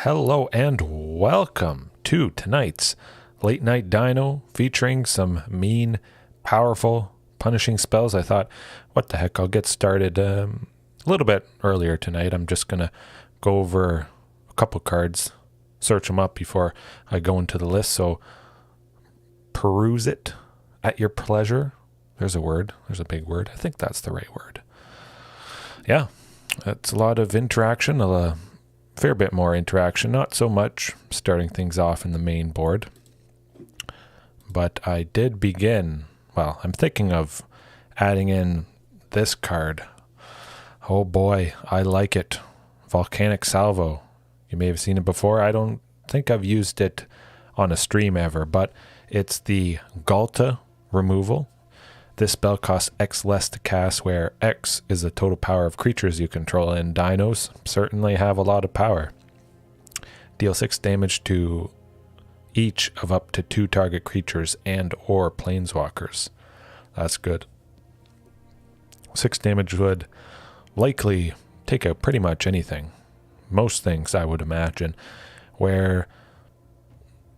Hello and welcome to tonight's Late Night Dino featuring some mean, powerful, punishing spells. I thought, what the heck, I'll get started a little bit earlier tonight. I'm just going to go over a couple cards, search them up before I go into the list, so peruse it at your pleasure. There's a word. There's a big word. I think that's the right word. Yeah, it's a lot of interaction, a fair bit more interaction, not so much starting things off in the main board. But I did begin, well, I'm thinking of adding in this card. Oh boy, I like it. Volcanic Salvo. You may have seen it before. I don't think I've used it on a stream ever, but it's the Ghalta removal. This spell costs X less to cast, where X is the total power of creatures you control, and dinos certainly have a lot of power. Deal 6 damage to each of up to 2 target creatures and or planeswalkers. That's good. 6 damage would likely take out pretty much anything. Most things, I would imagine. Where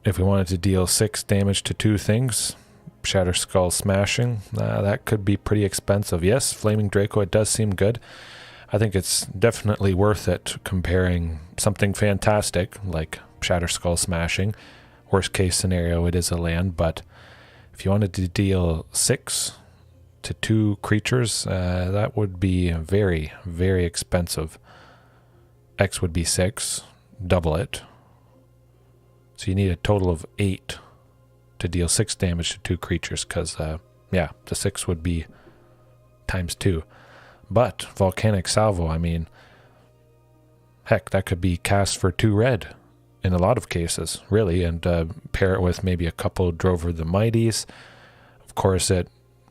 if we wanted to deal 6 damage to 2 things, Shatter Skull Smashing, that could be pretty expensive. Yes, Flaming Draco, it does seem good. I think it's definitely worth it comparing something fantastic like Shatter Skull Smashing. Worst case scenario, it is a land, but if you wanted to deal 6 to 2 creatures, that would be very, very expensive. X would be 6, double it. So you need a total of 8 to deal 6 damage to 2 creatures, because, yeah, the 6 would be times 2. But Volcanic Salvo, I mean, heck, that could be cast for 2 red in a lot of cases, really, and pair it with maybe a couple Drover the Mighties. Of course, it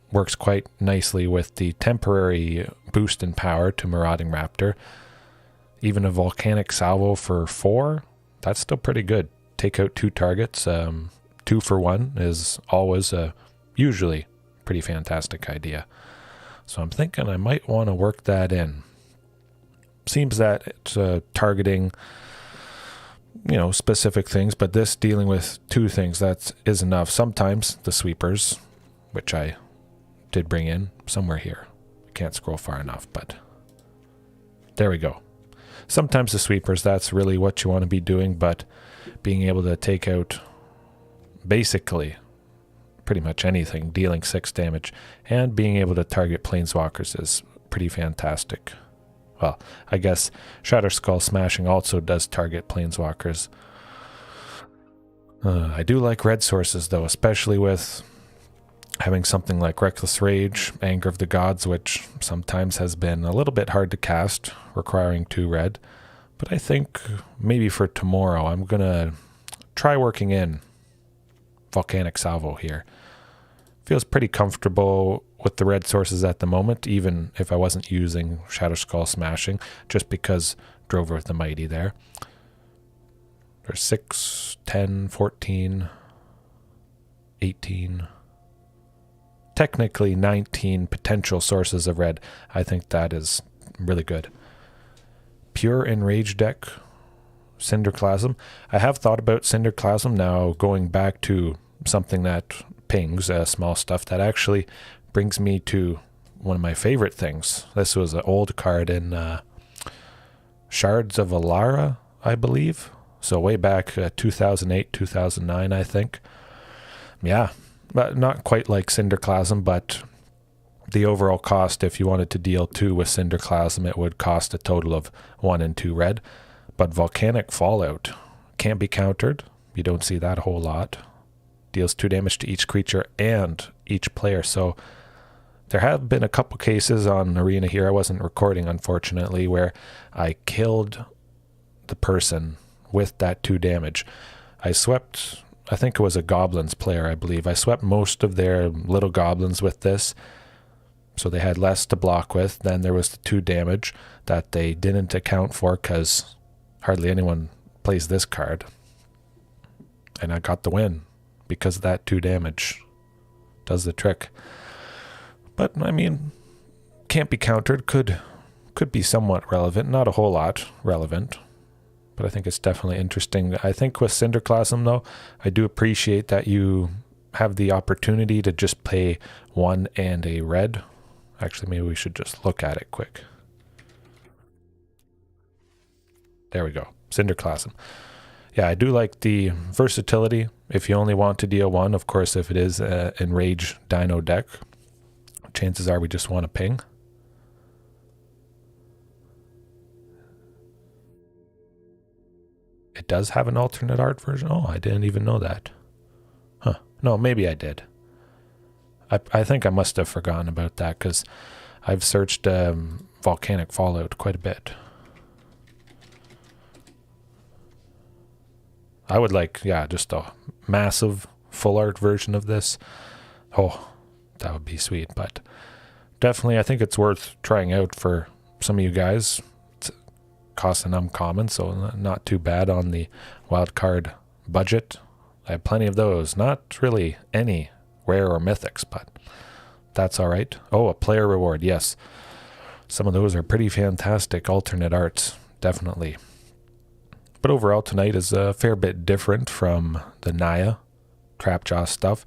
works quite nicely with the temporary boost in power to Marauding Raptor. Even a Volcanic Salvo for 4, that's still pretty good. Take out 2 targets. 2 for 1 is always a usually pretty fantastic idea. So I'm thinking I might want to work that in. Seems that it's targeting, specific things, but this dealing with 2 things, that is enough. Sometimes the sweepers, which I did bring in somewhere here. I can't scroll far enough, but there we go. Sometimes the sweepers, that's really what you want to be doing, but being able to take out basically pretty much anything, dealing 6 damage, and being able to target planeswalkers is pretty fantastic. Well, I guess Shatter Skull Smashing also does target planeswalkers. I do like red sources, though, especially with having something like Reckless Rage, Anger of the Gods, which sometimes has been a little bit hard to cast, requiring 2 red. But I think maybe for tomorrow, I'm going to try working in Volcanic Salvo here. Feels pretty comfortable with the red sources at the moment, even if I wasn't using Shatter Skull Smashing, just because Drover the Mighty there. There's 6, 10, 14, 18, technically 19 potential sources of red. I think that is really good. Pure Enrage deck, Cinderclasm. I have thought about Cinderclasm now, going back to something that pings, small stuff. That actually brings me to one of my favorite things. This was an old card in Shards of Alara, I believe. So way back 2008, 2009, I think. Yeah, but not quite like Cinderclasm, but the overall cost, if you wanted to deal 2 with Cinderclasm, it would cost a total of 1 and 2 red. But Volcanic Fallout can't be countered. You don't see that a whole lot. Deals 2 damage to each creature and each player. So there have been a couple cases on Arena here. I wasn't recording, unfortunately, where I killed the person with that 2 damage. I swept, I think it was a Goblins player, I believe. I swept most of their little goblins with this, so they had less to block with. Then there was the 2 damage that they didn't account for because hardly anyone plays this card. And I got the win because of that 2 damage. Does the trick. But, I mean, can't be countered. Could be somewhat relevant. Not a whole lot relevant. but I think it's definitely interesting. I think with Cinderclasm, though, I do appreciate that you have the opportunity to just play one and a red. Actually, maybe we should just look at it quick. There we go. Cinderclasm. Yeah, I do like the versatility. If you only want to deal one, of course, if it is an Enrage Dino deck, chances are we just want to ping. It does have an alternate art version. Oh, I didn't even know that. Huh. No, maybe I did. I think I must have forgotten about that because I've searched Volcanic Fallout quite a bit. I would like, yeah, just a massive full art version of this. Oh, that would be sweet. But definitely, I think it's worth trying out for some of you guys. It's cost an uncommon, so not too bad on the wildcard budget. I have plenty of those. Not really any rare or mythics, but that's all right. Oh, a player reward, yes. Some of those are pretty fantastic alternate arts, definitely. But overall, tonight is a fair bit different from the Naya Trapjaw stuff.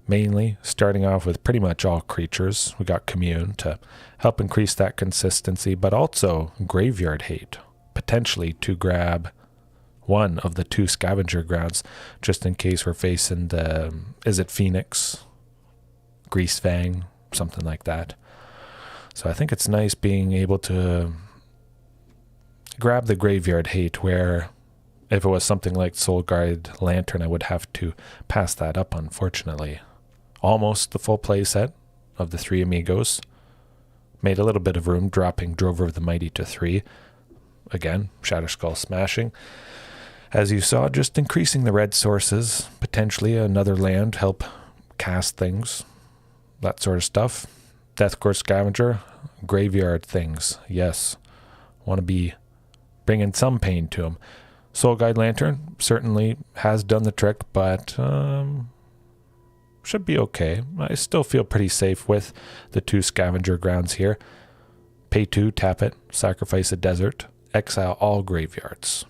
Mainly starting off with pretty much all creatures. We got Commune to help increase that consistency, but also Graveyard Hate, potentially to grab one of the 2 Scavenger Grounds, just in case we're facing the Izzet Phoenix, Greasefang, something like that. So I think it's nice being able to grab the Graveyard Hate, where if it was something like Soulguard Lantern, I would have to pass that up, unfortunately. Almost the full play set of the 3 Amigos. Made a little bit of room, dropping Drover of the Mighty to 3. Again, Shatterskull smashing. As you saw, just increasing the red sources, potentially another land, help cast things, that sort of stuff. Deathgorge Scavenger, graveyard things, yes. Want to be bringing some pain to him. Soul Guide Lantern certainly has done the trick, but should be okay. I still feel pretty safe with the 2 Scavenger Grounds here. Pay 2, tap it, sacrifice a desert, exile all graveyards.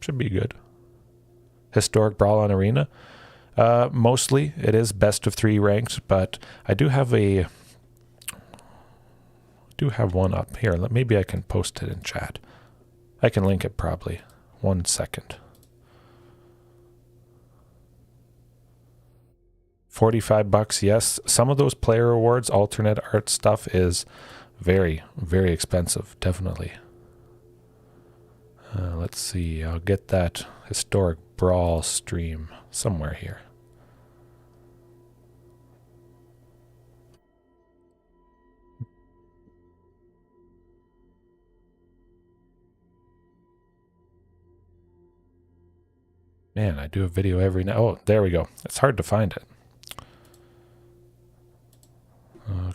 Should be good. Historic Brawl on Arena. Mostly it is best of 3 ranked, but I do have one up here. Maybe I can post it in chat. I can link it probably. 1 second. 45 bucks, yes. Some of those player rewards, alternate art stuff is very, very expensive, definitely. Let's see, I'll get that Historic Brawl stream somewhere here. Man, I do a video every now. Oh, there we go. It's hard to find it.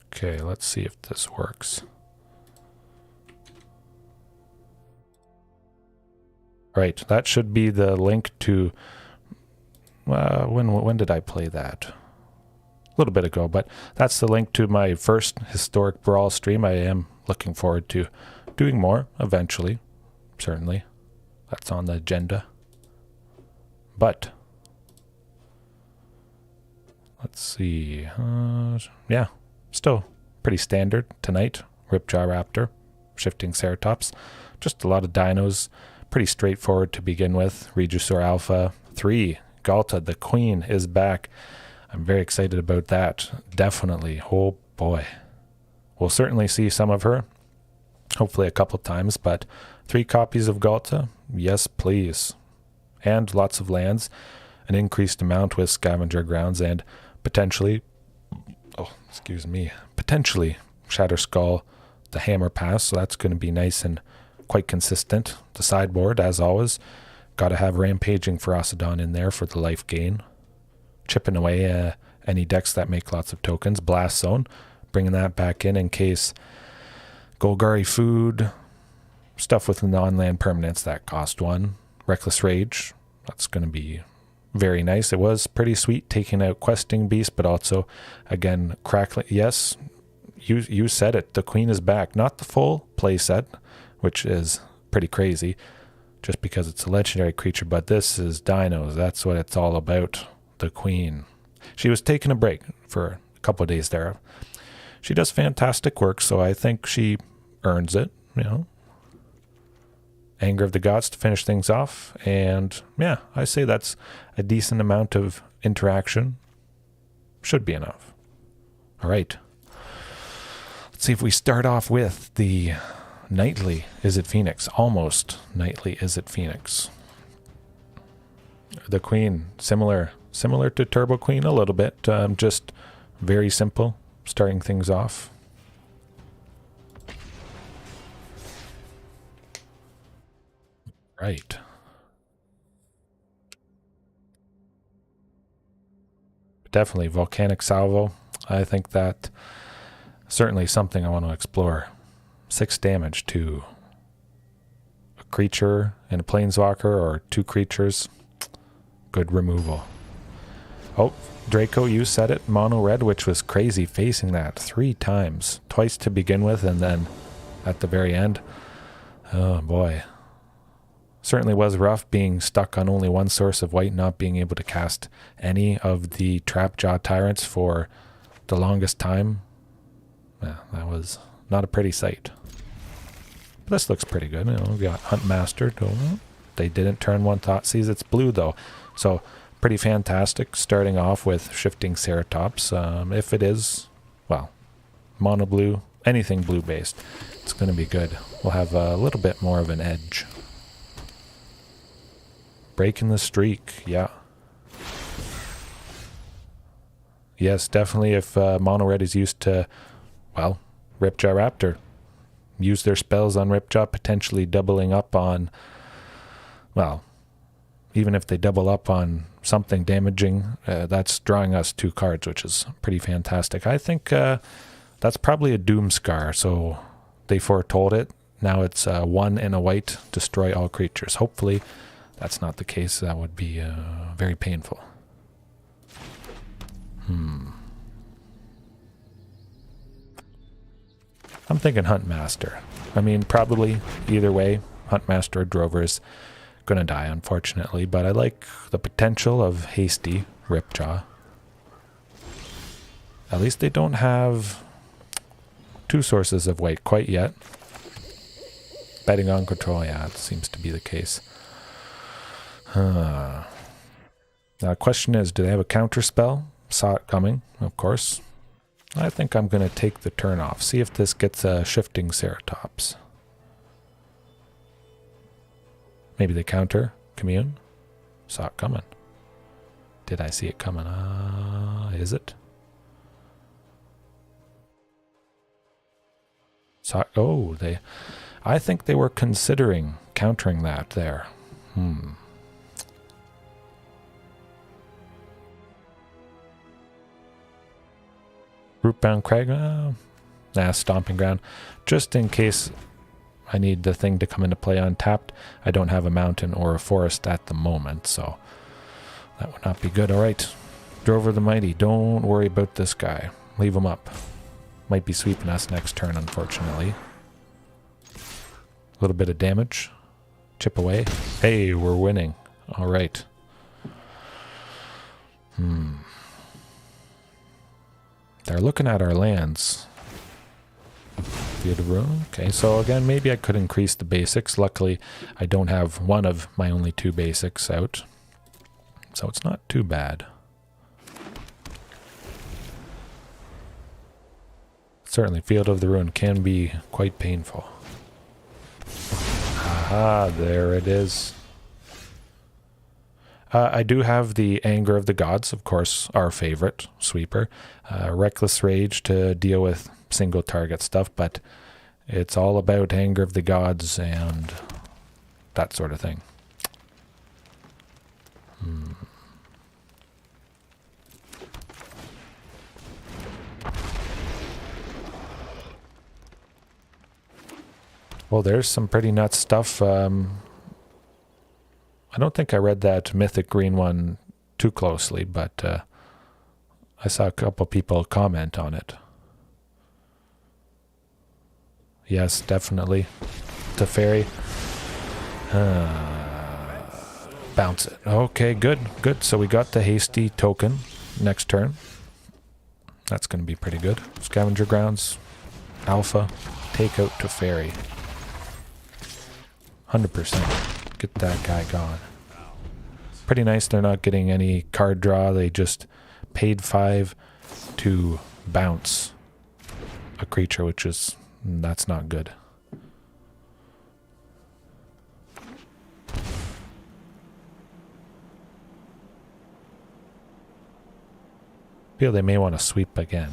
Okay, let's see if this works. Right, that should be the link to... when did I play that? A little bit ago, but that's the link to my first Historic Brawl stream. I am looking forward to doing more eventually, certainly. That's on the agenda. But let's see. Yeah, still pretty standard tonight. Ripjaw Raptor, Shifting Ceratops. Just a lot of dinos. Pretty straightforward to begin with. Regisaur Alpha 3. Ghalta, the Queen, is back. I'm very excited about that. Definitely. Oh boy. We'll certainly see some of her. Hopefully a couple times, but 3 copies of Ghalta? Yes, please. And lots of lands. An increased amount with Scavenger Grounds and potentially... Oh, excuse me. Potentially Shatterskull, the Hammer Pass. So that's going to be nice and quite consistent. The sideboard, as always. Got to have Rampaging Ferocidon in there for the life gain. Chipping away any decks that make lots of tokens. Blast Zone. Bringing that back in case Golgari Food. Stuff with non-land permanents that cost 1. Reckless Rage. That's going to be very nice. It was pretty sweet taking out Questing Beast, but also, again, Crackling. Yes, you said it. The Queen is back. Not the full play set, which is pretty crazy. just because it's a legendary creature, but this is dinos. That's what it's all about. The queen. She was taking a break for a couple of days there. She does fantastic work, so I think she earns it, you know. Anger of the Gods to finish things off, and yeah, I say that's a decent amount of interaction. Should be enough. All right. Let's see if we start off with the nightly Izzet Phoenix. Almost nightly Izzet Phoenix. The Queen, similar to Turbo Queen a little bit, just very simple, starting things off. Right. Definitely Volcanic Salvo. I think that certainly something I want to explore. 6 damage to a creature and a planeswalker, or 2 creatures. Good removal. Oh, Draco, you said it. Mono red, which was crazy facing that 3 times. Twice to begin with, and then at the very end. Oh boy. Certainly was rough being stuck on only one source of white, not being able to cast any of the Trapjaw Tyrants for the longest time. Yeah, that was not a pretty sight. But this looks pretty good. You know, we got Huntmaster. They didn't turn one Thoughtseize. It's blue though, so pretty fantastic. Starting off with Shifting Ceratops. If it is, well, mono blue, anything blue based, it's going to be good. We'll have a little bit more of an edge. Breaking the streak, yeah. Yes, definitely if mono red is used to, well, Ripjaw Raptor. Use their spells on Ripjaw, potentially doubling up on, well, even if they double up on something damaging, that's drawing us 2 cards, which is pretty fantastic. I think that's probably a Doom Scar, so they foretold it. Now it's 1 and a white, destroy all creatures. Hopefully that's not the case. That would be very painful. I'm thinking Huntmaster. I mean, probably either way, Huntmaster or Drover is going to die, unfortunately, but I like the potential of hasty Ripjaw. At least they don't have 2 sources of white quite yet. Betting on control, yeah, it seems to be the case. Now, the question is, do they have a counter spell? Saw it coming, of course. I think I'm going to take the turn off. See if this gets a Shifting Ceratops. Maybe they counter Commune. Saw it coming. Did I see it coming? Is it? Saw it. Oh, I think they were considering countering that there. Rootbound Crag, Stomping Ground. Just in case I need the thing to come into play untapped. I don't have a mountain or a forest at the moment, so that would not be good. Alright, Drover the Mighty, don't worry about this guy. Leave him up. Might be sweeping us next turn, unfortunately. A little bit of damage. Chip away. Hey, we're winning. Alright. They're looking at our lands. View the room. Okay, so again, maybe I could increase the basics. Luckily, I don't have one of my only 2 basics out. So it's not too bad. Certainly, Field of the Ruin can be quite painful. Aha, there it is. I do have the Anger of the Gods, of course, our favorite sweeper. Reckless Rage to deal with single target stuff, but it's all about Anger of the Gods and that sort of thing. Well, there's some pretty nuts stuff. I don't think I read that Mythic Green one too closely, but I saw a couple people comment on it. Yes, definitely. Teferi. Bounce it. Okay, good, good. So we got the hasty token next turn. That's going to be pretty good. Scavenger Grounds, Alpha, take out to Fairy. 100%. Get that guy gone. Pretty nice. They're not getting any card draw. They just paid 5 to bounce a creature, which is, that's not good. Feel they may want to sweep again.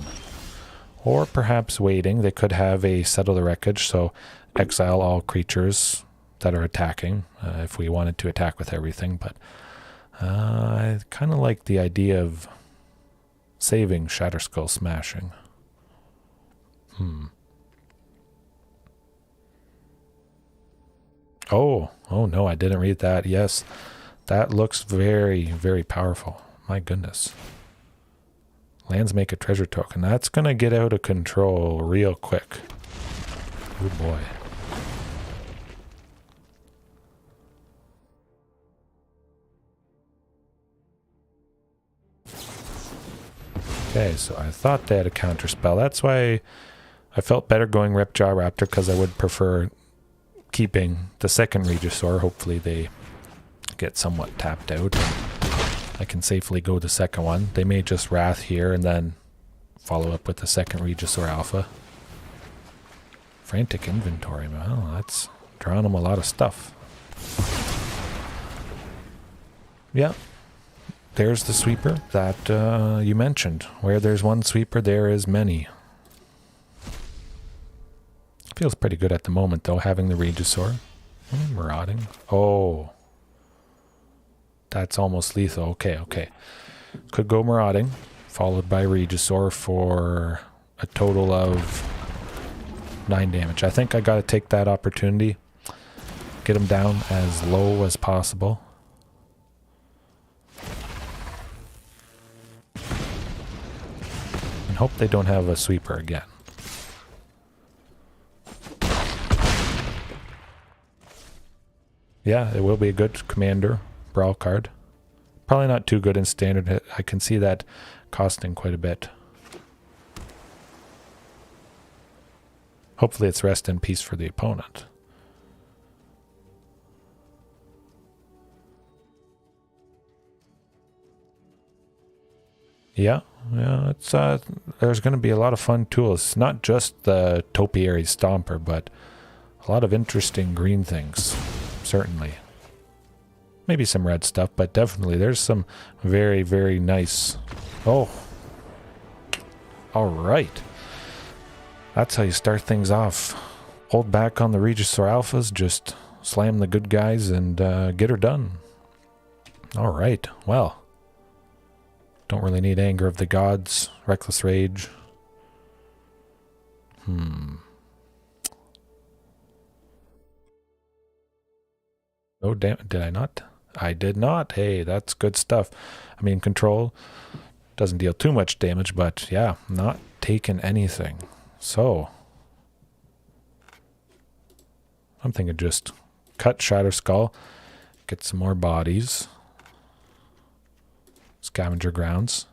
Or perhaps waiting. They could have a Settle the Wreckage, so exile all creatures that are attacking, if we wanted to attack with everything, but I kind of like the idea of saving Shatterskull Smashing. Oh no, I didn't read that. Yes, that looks very, very powerful. My goodness. Lands make a treasure token. That's going to get out of control real quick. Oh boy. Okay, so I thought they had a counter spell. That's why I felt better going Ripjaw Raptor, because I would prefer keeping the second Regisaur. Hopefully they get somewhat tapped out. I can safely go the second one. They may just Wrath here and then follow up with the second Regisaur Alpha. Frantic inventory. Well, that's drawing them a lot of stuff. Yeah. There's the sweeper that you mentioned. Where there's one sweeper, there is many. Feels pretty good at the moment, though, having the Regisaur. Marauding. Oh. That's almost lethal. Okay, okay. Could go Marauding, followed by Regisaur for a total of 9 damage. I think I got to take that opportunity. Get him down as low as possible. And hope they don't have a sweeper again. Yeah, it will be a good commander brawl card. Probably not too good in standard. I can see that costing quite a bit. Hopefully it's rest in peace for the opponent. Yeah, it's there's going to be a lot of fun tools. Not just the Topiary Stomper, but a lot of interesting green things. Certainly. Maybe some red stuff, but definitely there's some very, very nice. Oh. Alright. That's how you start things off. Hold back on the Regisaur Alphas, just slam the good guys and get her done. Alright, well. Don't really need Anger of the Gods, Reckless Rage. Oh, damn, did I not? I did not. Hey, that's good stuff. I mean, control doesn't deal too much damage, but yeah, not taking anything. So, I'm thinking just cut Shatterskull, get some more bodies. Scavenger Grounds.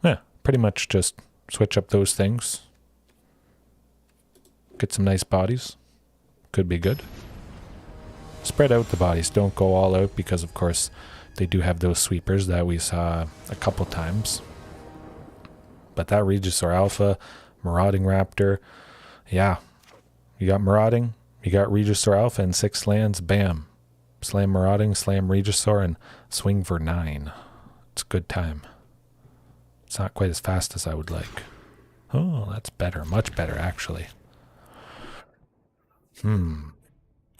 Yeah, pretty much just switch up those things. Get some nice bodies. Could be good. Spread out the bodies. Don't go all out because, of course, they do have those sweepers that we saw a couple times. But that Regisaur Alpha, Marauding Raptor, yeah. You got Marauding, you got Regisaur Alpha and 6 lands, bam. Slam Marauding, slam Regisaur, and swing for 9. It's a good time. It's not quite as fast as I would like. Oh, that's better. Much better, actually.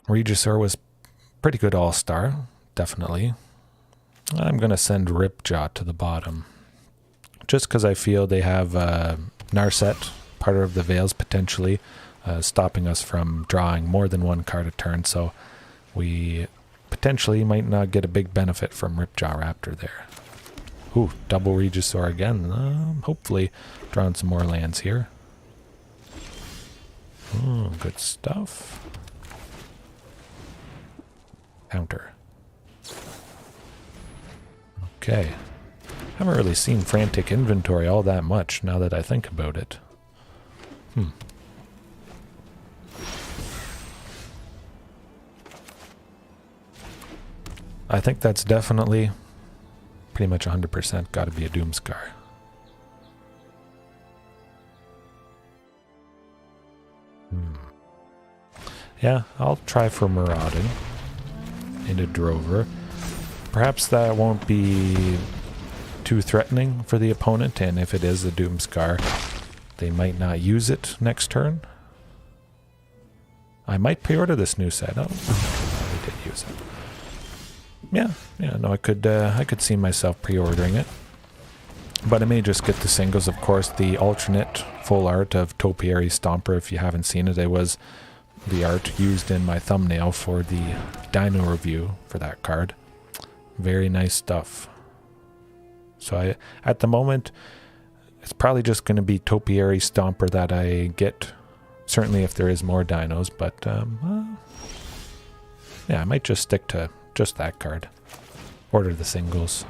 Regisaur was pretty good all-star, definitely. I'm going to send Ripjaw to the bottom. Just because I feel they have Narset, part of the Veils, potentially stopping us from drawing more than one card a turn, so we potentially might not get a big benefit from Ripjaw Raptor there. Ooh, double Regisaur again. Hopefully drawing some more lands here. Good stuff. Counter. Okay. Haven't really seen Frantic Inventory all that much now that I think about it. I think that's definitely pretty much 100% got to be a Doomscar. Yeah, I'll try for Marauding into Drover. Perhaps that won't be too threatening for the opponent, and if it is a Doomscar, they might not use it next turn. I might pre-order this new set. Oh, they did use it. Yeah, no, I could see myself pre-ordering it. But I may just get the singles. Of course, the alternate full art of Topiary Stomper, if you haven't seen it, it was the art used in my thumbnail for the Dino review for that card. Very nice stuff. So at the moment, it's probably just going to be Topiary Stomper that I get. Certainly if there is more dinos, but yeah, I might just stick to just that card. Order the singles.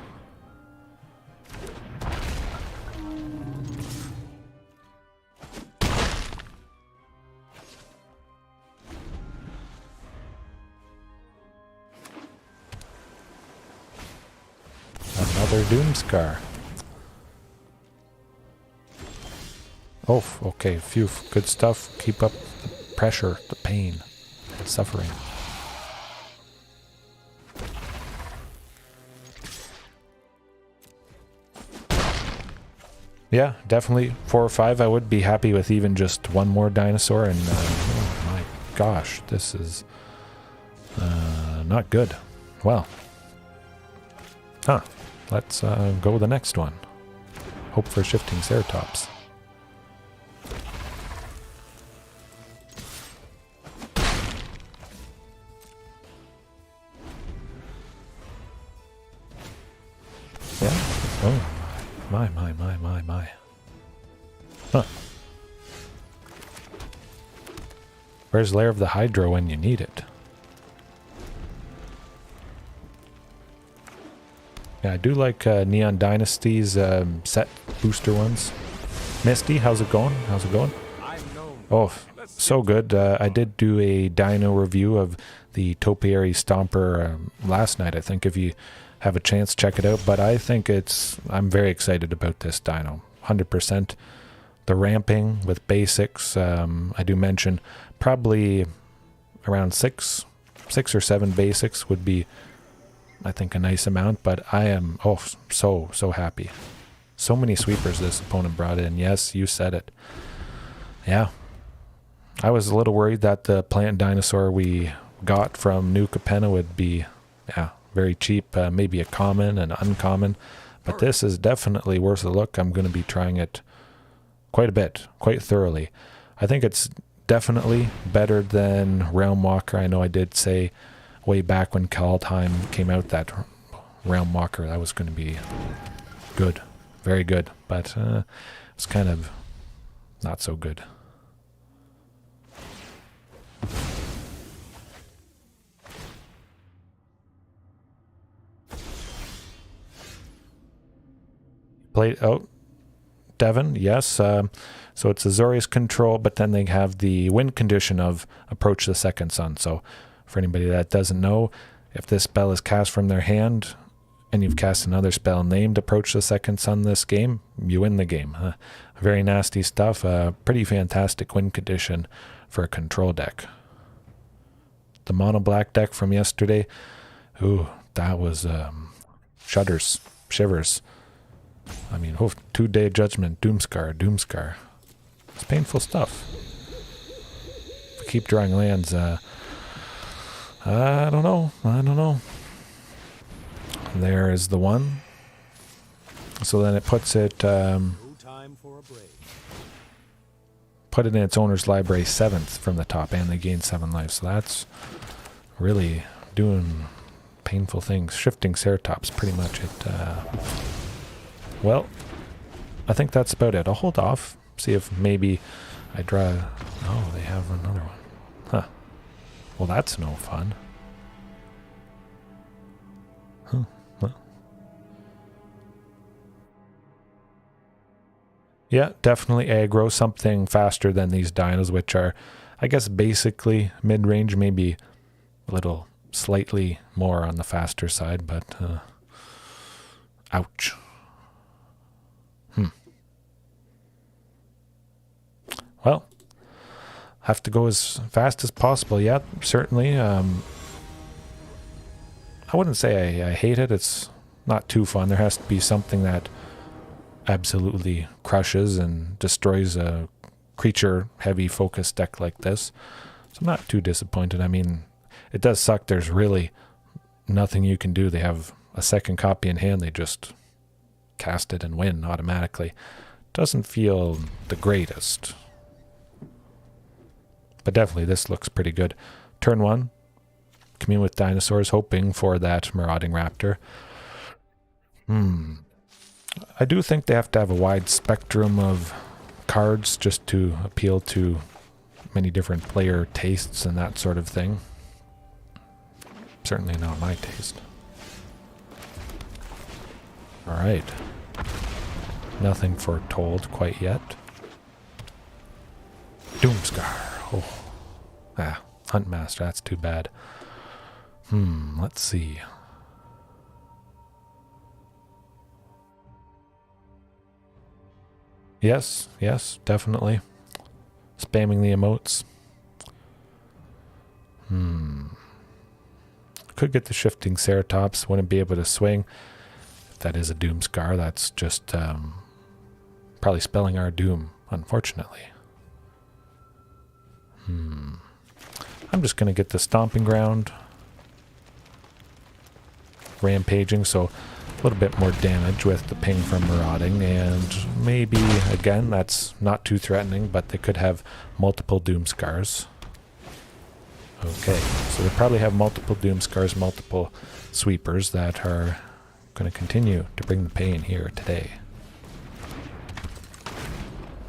Another Doomscar. Oh, okay, phew, good stuff. Keep up the pressure, the pain, and suffering. Yeah, definitely 4 or 5. I would be happy with even just one more dinosaur, and oh my gosh, this is not good. Well, let's go with the next one. Hope for Shifting Ceratops. Yeah. Oh my. Huh. Where's Lair of the Hydra when you need it? Yeah, I do like Neon Dynasty's set booster ones. Misty, how's it going? How's it going? Oh, so good. I did do a dino review of the Topiary Stomper last night. I think if you have a chance, check it out. But I think I'm very excited about this dino. 100%. The ramping with basics, I do mention probably around six or 7 basics would be, I think, a nice amount. But I am, so happy. So many sweepers this opponent brought in. Yes, you said it. Yeah. I was a little worried that the plant dinosaur we got from New Capenna would be, very cheap. Maybe a common and uncommon. But this is definitely worth a look. I'm going to be trying it quite a bit, quite thoroughly. I think it's definitely better than Realm Walker. I know I did say way back when Kaldheim came out that Realm Walker, that was going to be good. Very good. But it's kind of not so good. Devon, yes. So it's Azorius Control, but then they have the win condition of Approach the Second Sun. So for anybody that doesn't know, if this spell is cast from their hand and you've cast another spell named Approach the Second Sun this game, you win the game. Very nasty stuff. Pretty fantastic win condition for a control deck. The mono black deck from yesterday, ooh, that was shivers. I mean, 2-day judgment, Doomscar. It's painful stuff. If we keep drawing lands, I don't know. There is the one. So then it puts it, put it in its owner's library 7th from the top, and they gain 7 life. So that's really doing painful things. Shifting Ceratops, pretty much it. Well, I think that's about it. I'll hold off, see if maybe I draw. Oh, they have another one. Huh. Well, that's no fun. Huh. Well. Yeah, definitely aggro, something faster than these dinos, which are, I guess, basically mid-range, maybe a little slightly more on the faster side, but ouch. Well, have to go as fast as possible. Yeah, certainly. I wouldn't say I hate it. It's not too fun. There has to be something that absolutely crushes and destroys a creature-heavy focus deck like this. So I'm not too disappointed. I mean, it does suck. There's really nothing you can do. They have a second copy in hand. They just cast it and win automatically. Doesn't feel the greatest. But definitely this looks pretty good. Turn 1, commune with dinosaurs, hoping for that Marauding Raptor. I do think they have to have a wide spectrum of cards just to appeal to many different player tastes and that sort of thing. Certainly not my taste. Alright. Nothing foretold quite yet. Doomscar. Oh. Ah, Huntmaster, that's too bad. Let's see. Yes, definitely. Spamming the emotes. Could get the Shifting Ceratops, wouldn't be able to swing. If that is a Doomscar, that's just probably spelling our doom, unfortunately. I'm just going to get the Stomping Ground. Rampaging, so a little bit more damage with the ping from Marauding, and maybe, again, that's not too threatening, but they could have multiple Doomscars. Okay, so they probably have multiple Doomscars, multiple Sweepers that are going to continue to bring the pain here today.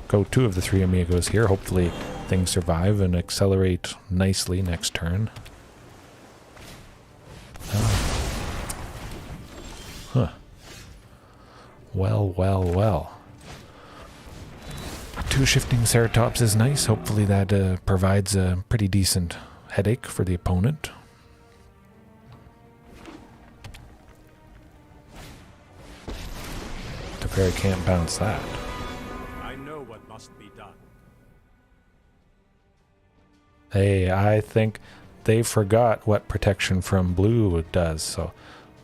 Go 2 of the 3 amigos here. Hopefully things survive and accelerate nicely next turn. Huh. Well. 2 Shifting Ceratops is nice. Hopefully that provides a pretty decent headache for the opponent. The fairy can't bounce that. I know what must be done. Hey, I think they forgot what protection from blue does, so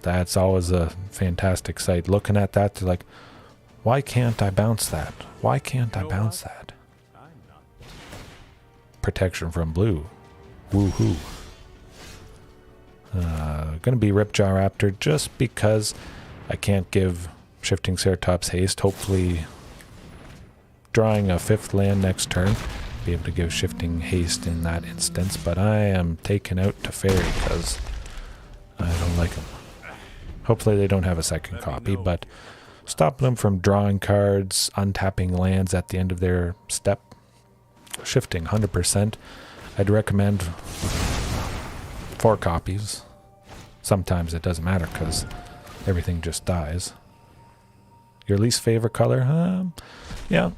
that's always a fantastic sight. Looking at that, they're like, why can't I bounce that? Why can't I bounce that? Protection from blue. Woohoo. Gonna be Ripjaw Raptor just because I can't give Shifting Ceratops haste. Hopefully drawing a 5th land next turn, be able to give Shifting haste in that instance, but I am taking out Teferi because I don't like them. Hopefully they don't have a second copy, but stopping them from drawing cards, untapping lands at the end of their step. Shifting 100%. I'd recommend 4 copies. Sometimes it doesn't matter because everything just dies. Your least favorite color? Yeah,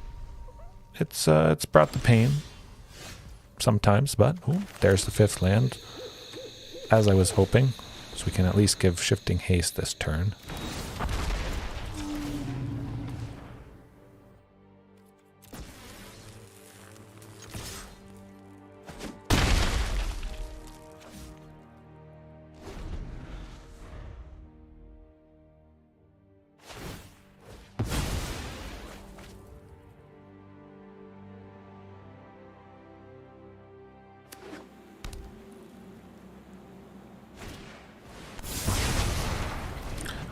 it's brought the pain sometimes, but there's the 5th land, as I was hoping. So we can at least give Shifting haste this turn.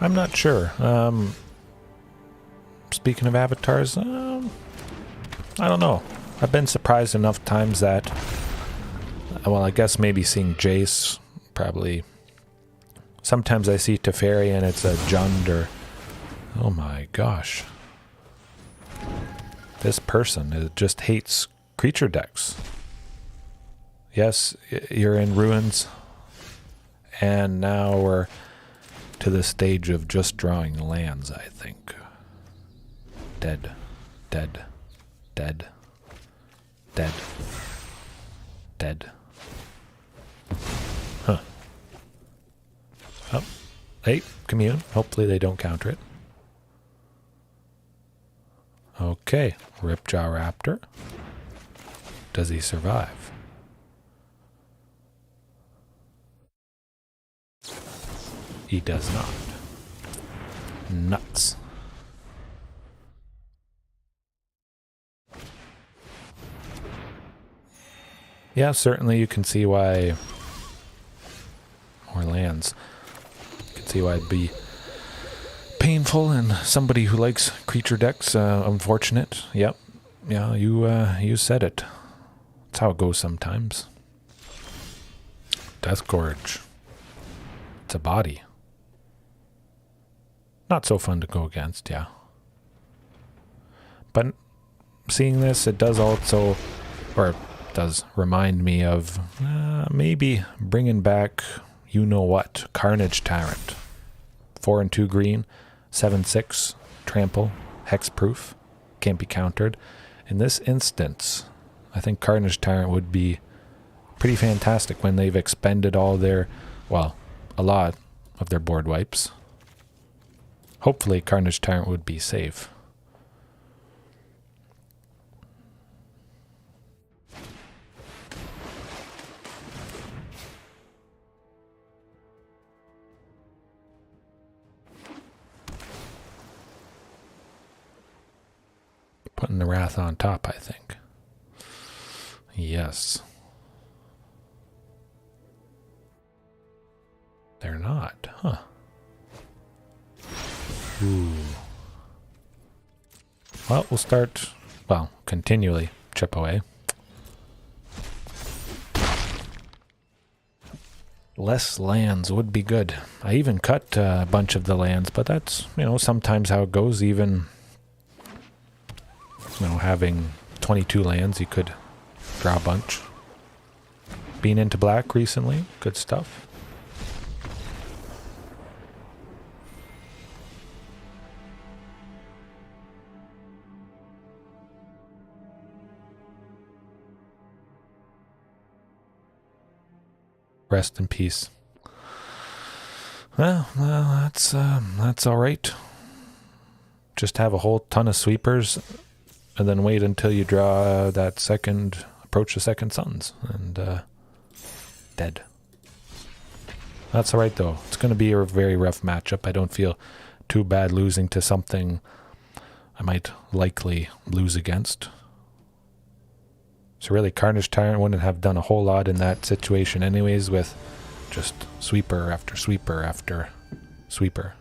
I'm not sure. Speaking of avatars, I don't know. I've been surprised enough times that, well, I guess maybe seeing Jace, probably. Sometimes I see Teferi and it's a Jund or, oh my gosh. This person just hates creature decks. Yes, you're in ruins, and now we're to the stage of just drawing lands, I think. Dead. Dead. Dead. Dead. Dead. Huh. Oh. Hey, Commune. Hopefully they don't counter it. Okay. Ripjaw Raptor. Does he survive? He does not. Nuts. Yeah, certainly you can see why more lands. You can see why it'd be painful and somebody who likes creature decks, unfortunate. Yep. Yeah, you said it. That's how it goes sometimes. Deathgorge. It's a body. Not so fun to go against, yeah. But seeing this, it does also, or does remind me of maybe bringing back you-know-what, Carnage Tyrant. 4 and 2 green, 7/6, trample, hexproof, can't be countered. In this instance, I think Carnage Tyrant would be pretty fantastic when they've expended all their, well, a lot of their board wipes. Hopefully Carnage Tyrant would be safe. Putting the Wrath on top, I think. Yes. They're not, huh? Ooh. Well, we'll start, well, continually chip away. Less lands would be good. I even cut a bunch of the lands, but that's, you know, sometimes how it goes. Even, you know, having 22 lands, you could draw a bunch. Being into black recently, good stuff. Rest in peace. Well, that's all right. Just have a whole ton of sweepers, and then wait until you draw that second, approach the second suns, and dead. That's all right though. It's going to be a very rough matchup. I don't feel too bad losing to something I might likely lose against. So really, Carnage Tyrant wouldn't have done a whole lot in that situation anyways, with just sweeper after sweeper after sweeper.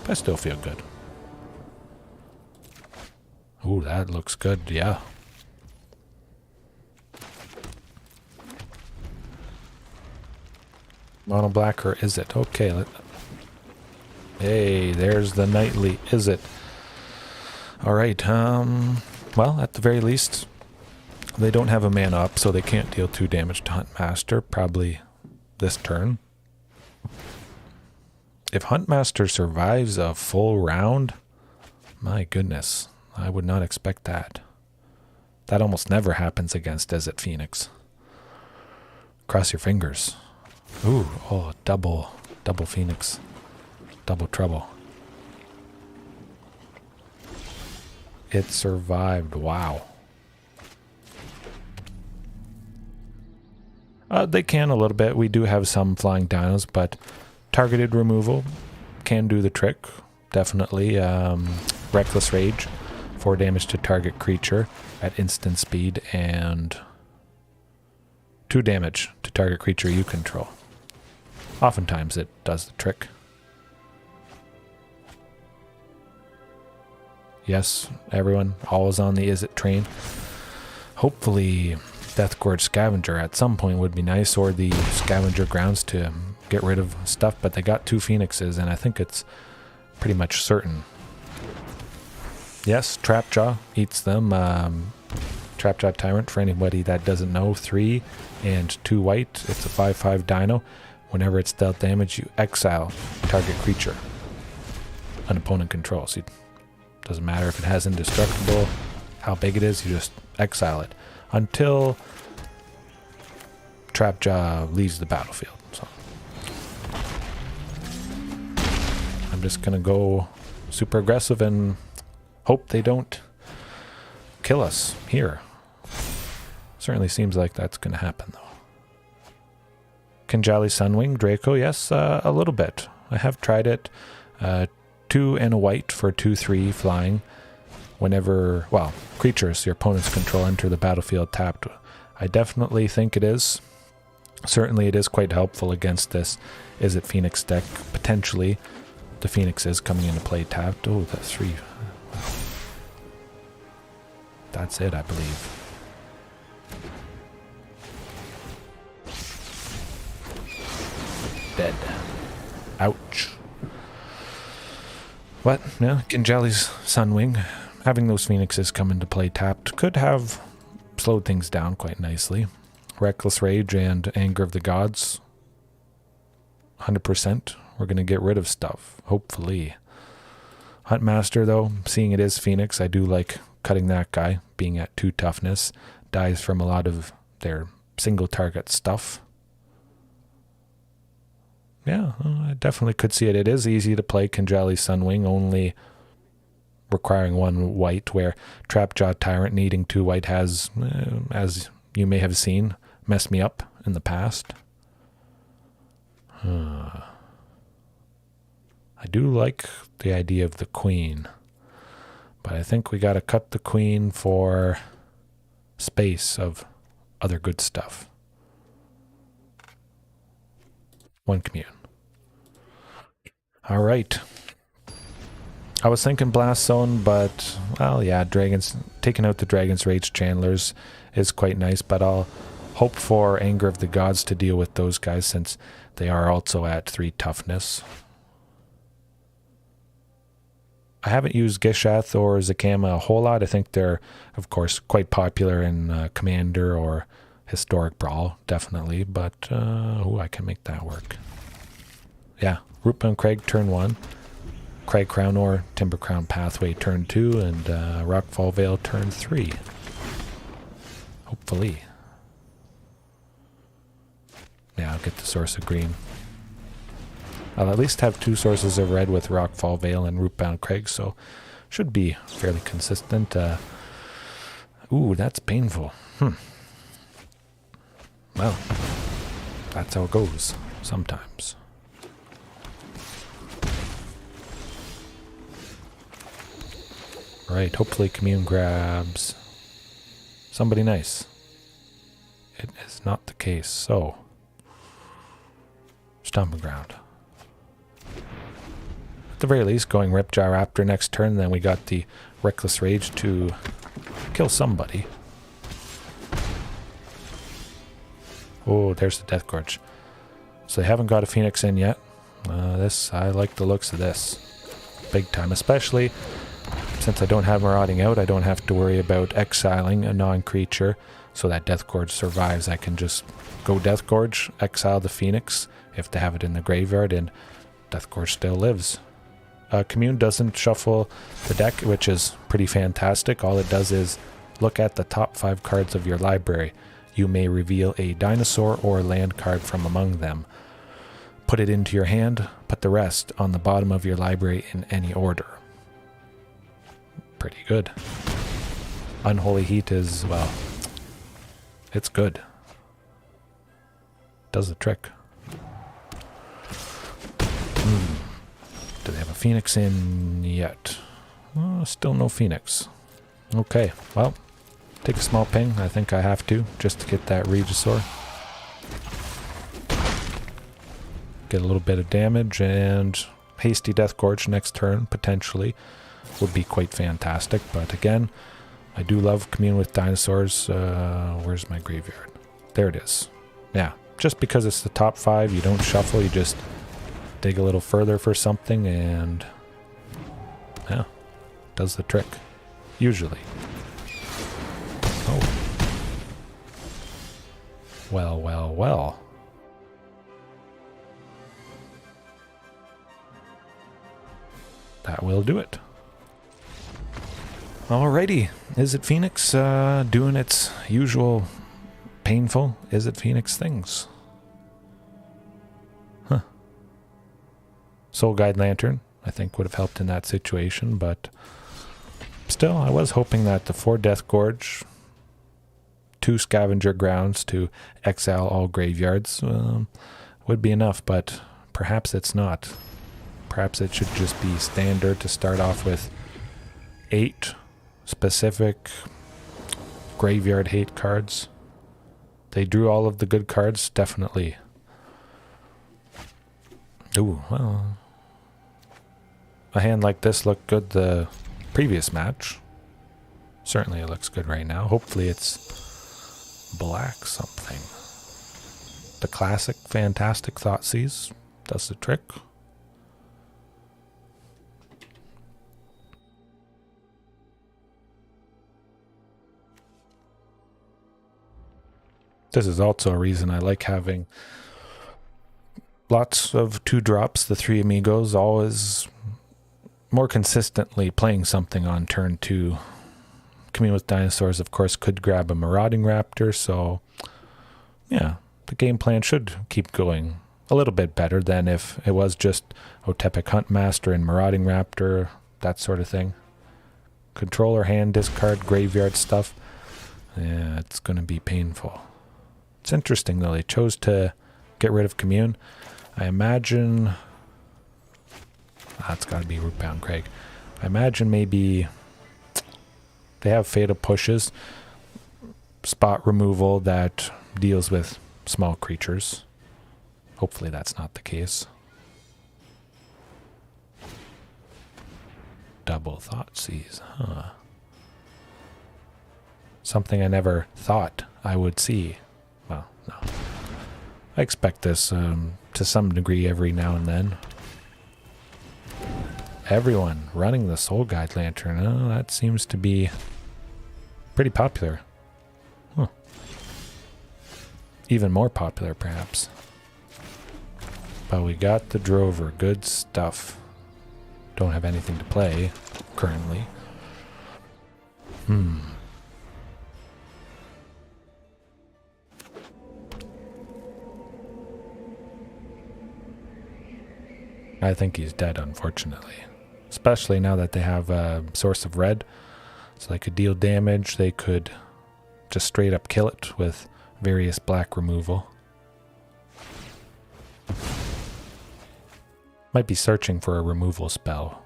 But I still feel good. Ooh, that looks good, yeah. Mono black, or is it? Okay. Hey, there's the nightly. Is it? Alright, well, at the very least, they don't have a mana up, so they can't deal 2 damage to Huntmaster, probably this turn. If Huntmaster survives a full round, my goodness, I would not expect that. That almost never happens against Izzet Phoenix. Cross your fingers. Ooh, oh, double Phoenix. Double trouble. It survived. Wow. They can a little bit. We do have some flying dinos, but targeted removal can do the trick. Definitely. Reckless Rage. 4 damage to target creature at instant speed, and 2 damage to target creature you control. Oftentimes it does the trick. Yes, everyone, always on the Izzet train. Hopefully Deathgorge Scavenger at some point would be nice, or the Scavenger Grounds to get rid of stuff, but they got 2 Phoenixes, and I think it's pretty much certain. Yes, Trapjaw eats them. Trapjaw Tyrant, for anybody that doesn't know, 3 and 2 white. It's a 5/5 dino. Whenever it's dealt damage, you exile target creature an opponent controls. It doesn't matter if it has indestructible, how big it is, you just exile it until Trapjaw leaves the battlefield. So I'm just gonna go super aggressive and hope they don't kill us here. Certainly seems like that's gonna happen though. Kinjali Sunwing, Draco, yes, a little bit. I have tried it. 2 and a white for 2/3 flying. Whenever, well, creatures your opponent's control enter the battlefield tapped. I definitely think it is. Certainly it is quite helpful against this Izzet Phoenix deck. Potentially, the Phoenix is coming into play tapped. Oh, that's 3. Wow. That's it, I believe. Dead. Ouch. But, yeah, Kinjali's Sunwing, having those Phoenixes come into play tapped, could have slowed things down quite nicely. Reckless Rage and Anger of the Gods, 100%. We're going to get rid of stuff, hopefully. Huntmaster, though, seeing it is Phoenix, I do like cutting that guy, being at 2 toughness. Dies from a lot of their single target stuff. Yeah, I definitely could see it. It is easy to play Kinjali Sunwing, only requiring 1 white, where Trapjaw Tyrant needing 2 white has, as you may have seen, messed me up in the past. I do like the idea of the queen, but I think we gotta cut the queen for space of other good stuff. 1 commune. All right. I was thinking Blast Zone, but, well, yeah, taking out the Dragon's Rage Chandlers is quite nice, but I'll hope for Anger of the Gods to deal with those guys since they are also at 3 toughness. I haven't used Gishath or Zakama a whole lot. I think they're, of course, quite popular in Commander or Historic Brawl, definitely, but, I can make that work. Yeah, Rootbound Crag turn 1, Cragcrown or Cragcrown Pathway turn 2, and Rockfall Vale turn 3. Hopefully. Yeah, I'll get the source of green. I'll at least have 2 sources of red with Rockfall Vale and Rootbound Crag, so should be fairly consistent. Ooh, that's painful. Well, that's how it goes sometimes. Right, hopefully Commune grabs somebody nice. It is not the case, so Stomping Ground. At the very least, going Ripjaw Raptor next turn, then we got the Reckless Rage to kill somebody. Oh, there's the Deathgorge. So they haven't got a Phoenix in yet. I like the looks of this. Big time, especially since I don't have Marauding out, I don't have to worry about exiling a non-creature so that Deathgorge survives. I can just go Deathgorge, exile the Phoenix if they have it in the graveyard, and Deathgorge still lives. Commune doesn't shuffle the deck, which is pretty fantastic. All it does is look at the top 5 cards of your library. You may reveal a dinosaur or land card from among them. Put it into your hand, put the rest on the bottom of your library in any order. Pretty good. Unholy Heat is, well, it's good. Does the trick. Do they have a Phoenix in yet? Still no Phoenix. Okay, well, take a small ping. I think I have to, just to get that Regisaur. Get a little bit of damage, and hasty Deathgorge next turn, potentially, would be quite fantastic. But again, I do love Commune with Dinosaurs. Where's my graveyard? There it is. Yeah, just because it's the top 5, you don't shuffle, you just dig a little further for something, and yeah, does the trick. Usually. Oh. Well, well, well. that will do it. Alrighty, Izzet Phoenix doing its usual painful Izzet Phoenix things. Huh. Soul Guide Lantern, I think, would have helped in that situation, but still, I was hoping that the 4 Deathgorge, 2 Scavenger Grounds to exile all graveyards would be enough, but perhaps it's not. Perhaps it should just be standard to start off with 8 specific graveyard hate cards. They drew all of the good cards, definitely. Ooh, well, a hand like this looked good the previous match. Certainly it looks good right now. Hopefully it's black something. The classic fantastic Thoughtseize does the trick. This is also a reason I like having lots of 2-drops, the 3 Amigos, always more consistently playing something on turn 2. Commune with Dinosaurs, of course, could grab a Marauding Raptor, so yeah, the game plan should keep going a little bit better than if it was just Otepec Huntmaster and Marauding Raptor, that sort of thing. Controller, hand, discard, graveyard stuff. Yeah, it's going to be painful. It's interesting, though. They chose to get rid of Commune. I imagine... That's got to be Rootbound Crag. I imagine maybe they have fatal pushes, spot removal that deals with small creatures. Hopefully that's not the case. Double Thoughtseize, huh? Something I never thought I would see. Well, no. I expect this to some degree every now and then. Everyone running the Soul Guide Lantern. Oh, that seems to be pretty popular. Huh. Even more popular, perhaps. But we got the Drover. Good stuff. Don't have anything to play currently. I think he's dead, unfortunately. Especially now that they have a source of red. So they could deal damage. They could just straight up kill it with various black removal. Might be searching for a removal spell.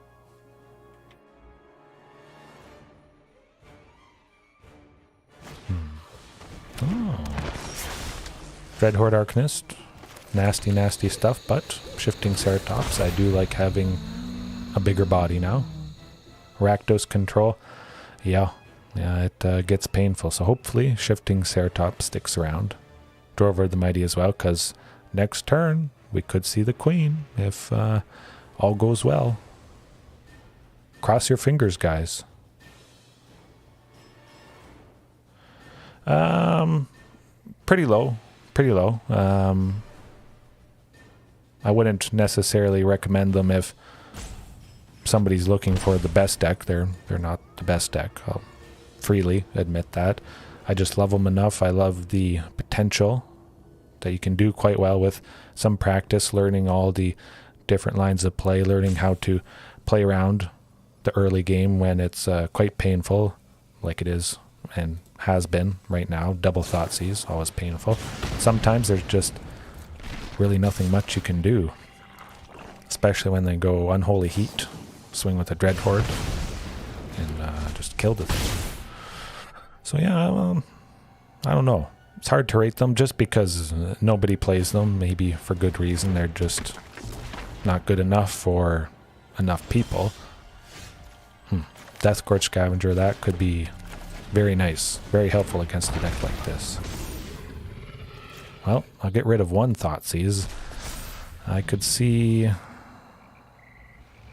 Oh. Dreadhorde Arcanist. Nasty, nasty stuff, but Shifting Ceratops. I do like having a bigger body now. Rakdos Control. Yeah, it gets painful. So hopefully Shifting Ceratops sticks around. Drover the Mighty as well, because next turn we could see the Queen if all goes well. Cross your fingers, guys. Pretty low. Pretty low. I wouldn't necessarily recommend them if somebody's looking for the best deck. They're not the best deck. I'll freely admit that. I just love them enough. I love the potential that you can do quite well with some practice, learning all the different lines of play, learning how to play around the early game when it's quite painful, like it is and has been right now. Double Thoughtseize, always painful. Sometimes there's just really nothing much you can do, especially when they go Unholy Heat, swing with a Dreadhorde, and just kill the thing. So yeah, I don't know. It's hard to rate them just because nobody plays them, maybe for good reason. They're just not good enough for enough people. Deathgorge Scavenger, that could be very nice, very helpful against a deck like this. Well, I'll get rid of one Thoughtseize. I could see...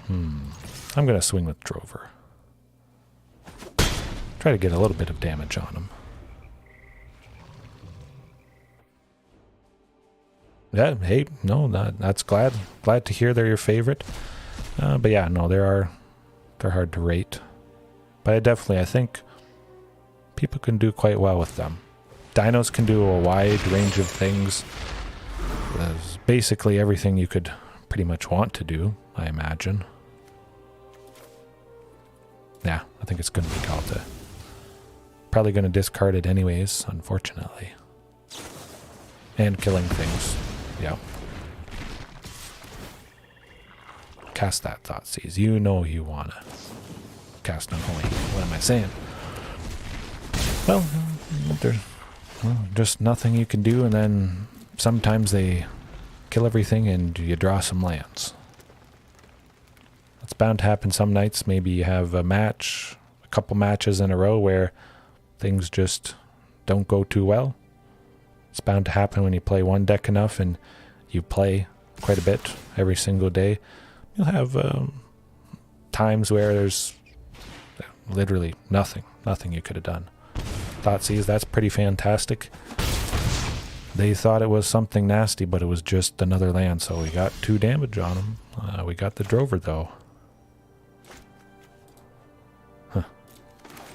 I'm going to swing with Drover. Try to get a little bit of damage on him. Yeah, hey, no, that's glad to hear they're your favorite. But yeah, no, there are They're hard to rate. But I think people can do quite well with them. Dinos can do a wide range of things. There's basically everything you could pretty much want to do, I imagine. Yeah, I think it's going to be Ghalta. Probably going to discard it anyways, unfortunately. And killing things. Yeah. Cast that Thoughtseize. You know you want to cast Unholy. What am I saying? Well, there's just nothing you can do, and then sometimes they kill everything and you draw some lands. It's bound to happen some nights. Maybe you have a match, a couple matches in a row where things just don't go too well. It's bound to happen when you play one deck enough and you play quite a bit every single day. You'll have times where there's literally nothing you could have done. Thoughtseize, that's pretty fantastic. They thought it was something nasty, but it was just another land, so we got 2 damage on them. We got the Drover, though. Huh.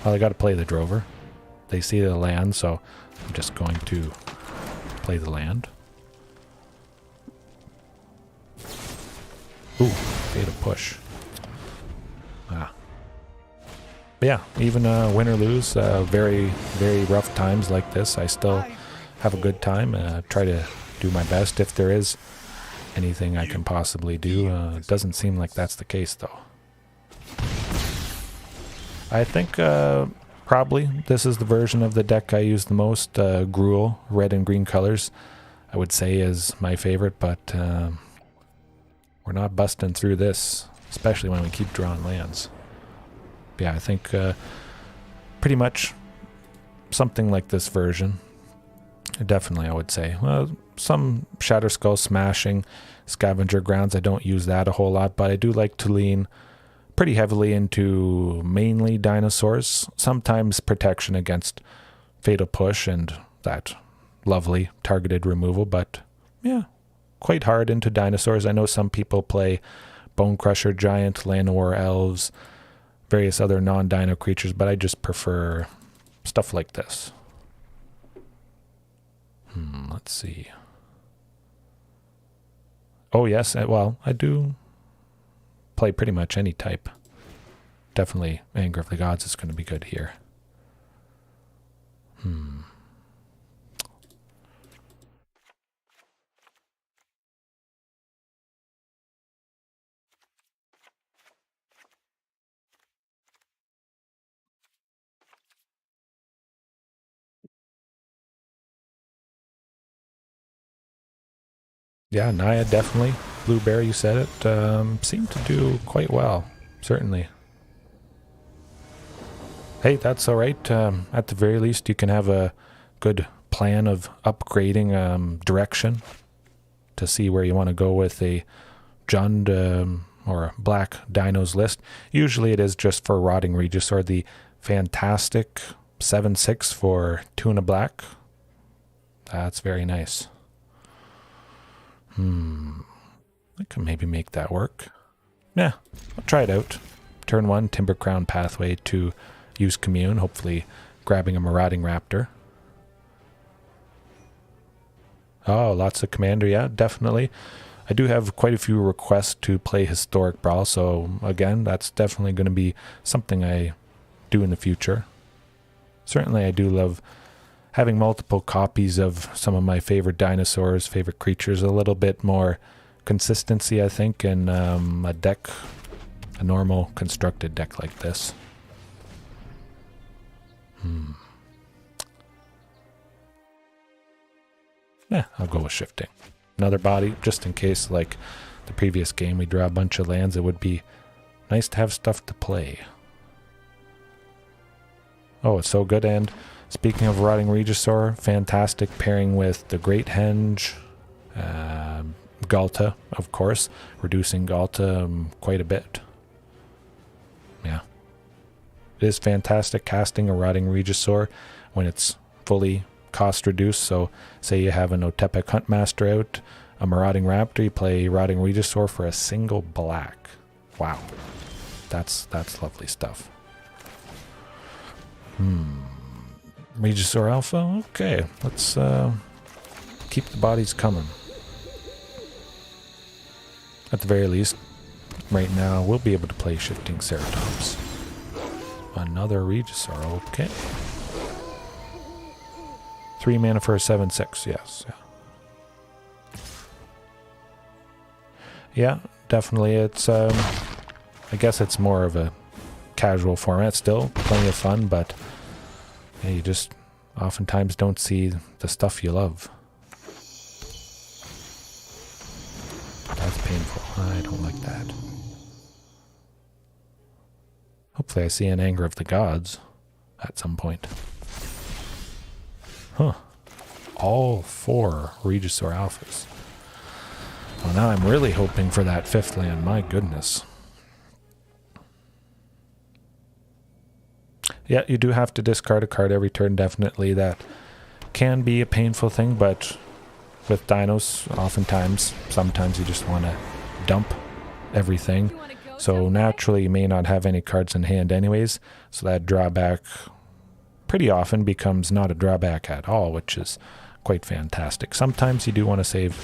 Well, I got to play the Drover. They see the land, so I'm just going to play the land. Ooh, Fatal Push. But yeah, even win or lose, very, very rough times like this, I still have a good time. Try to do my best if there is anything I can possibly do. It doesn't seem like that's the case, though. I think probably this is the version of the deck I use the most. Gruul, red and green colors, I would say is my favorite, but we're not busting through this, especially when we keep drawing lands. But yeah, I think pretty much something like this version. Definitely, I would say. Well, some Shatter Skull smashing, Scavenger Grounds, I don't use that a whole lot, but I do like to lean pretty heavily into mainly Dinosaurs, sometimes protection against Fatal Push and that lovely targeted removal, but yeah, quite hard into Dinosaurs. I know some people play Bone Crusher Giant, Llanowar Elves, various other non-dino creatures, but I just prefer stuff like this. Let's see. Oh yes, well, I do play pretty much any type. Definitely Anger of the Gods is going to be good here. Yeah, Naya definitely. Blueberry, you said it. Seemed to do quite well, certainly. Hey, that's alright. At the very least, you can have a good plan of upgrading direction to see where you want to go with a Jund or Black Dinos list. Usually it is just for Rotting Regisaur, the fantastic 7/6 for 2 and a black. That's very nice. I can maybe make that work. Yeah, I'll try it out. Turn 1, Cragcrown Pathway to use Commune, hopefully grabbing a Marauding Raptor. Oh, lots of Commander, yeah, definitely. I do have quite a few requests to play Historic Brawl, so again, that's definitely going to be something I do in the future. Certainly I do love having multiple copies of some of my favorite dinosaurs, favorite creatures, a little bit more consistency, I think, in a deck, a normal constructed deck like this. Yeah, I'll go with Shifting. Another body, just in case, like the previous game, we draw a bunch of lands. It would be nice to have stuff to play. Oh, it's so good. And speaking of Rotting Regisaur, fantastic pairing with the Great Henge, Ghalta, of course, reducing Ghalta quite a bit. Yeah. It is fantastic casting a Rotting Regisaur when it's fully cost reduced. So say you have an Otepec Huntmaster out, a Marauding Raptor, you play Rotting Regisaur for a single black. Wow. That's lovely stuff. Regisaur Alpha? Okay, let's keep the bodies coming. At the very least, right now, we'll be able to play Shifting Ceratops. Another Regisaur, okay. 3 mana for a 7/6, yes. Yeah, definitely. It's, I guess it's more of a casual format still. Plenty of fun, but yeah, you just oftentimes don't see the stuff you love. That's painful. I don't like that. Hopefully I see an Anger of the Gods at some point. Huh. All 4 Regisaur Alphas. Well, now I'm really hoping for that 5th land. My goodness. Yeah, you do have to discard a card every turn, definitely. That can be a painful thing, but with dinos, oftentimes, sometimes you just want to dump everything. So naturally, you may not have any cards in hand anyways, so that drawback pretty often becomes not a drawback at all, which is quite fantastic. Sometimes you do want to save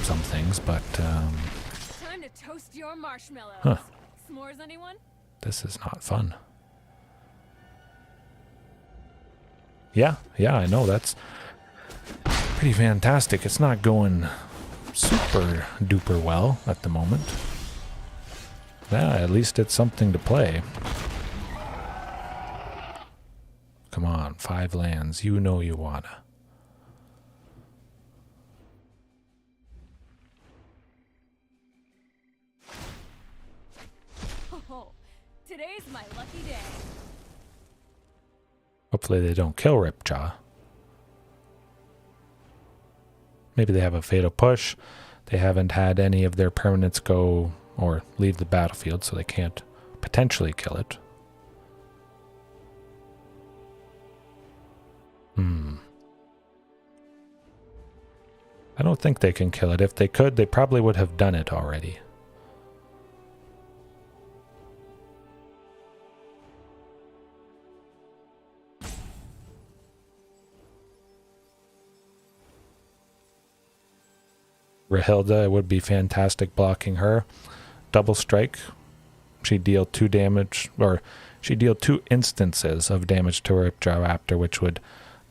some things, but Time to toast your marshmallows. Huh. S'mores, anyone? This is not fun. Yeah, I know, that's pretty fantastic. It's not going super duper well at the moment. Yeah, at least it's something to play. Come on, 5 lands. You know you wanna. Oh, today's my lucky day. Hopefully they don't kill Ripjaw. Maybe they have a fatal push. They haven't had any of their permanents go or leave the battlefield, so they can't potentially kill it. I don't think they can kill it. If they could, they probably would have done it already. Rahilda, it would be fantastic blocking her. Double strike. She'd deal 2 damage, or she'd deal 2 instances of damage to Ripjaw Raptor, which would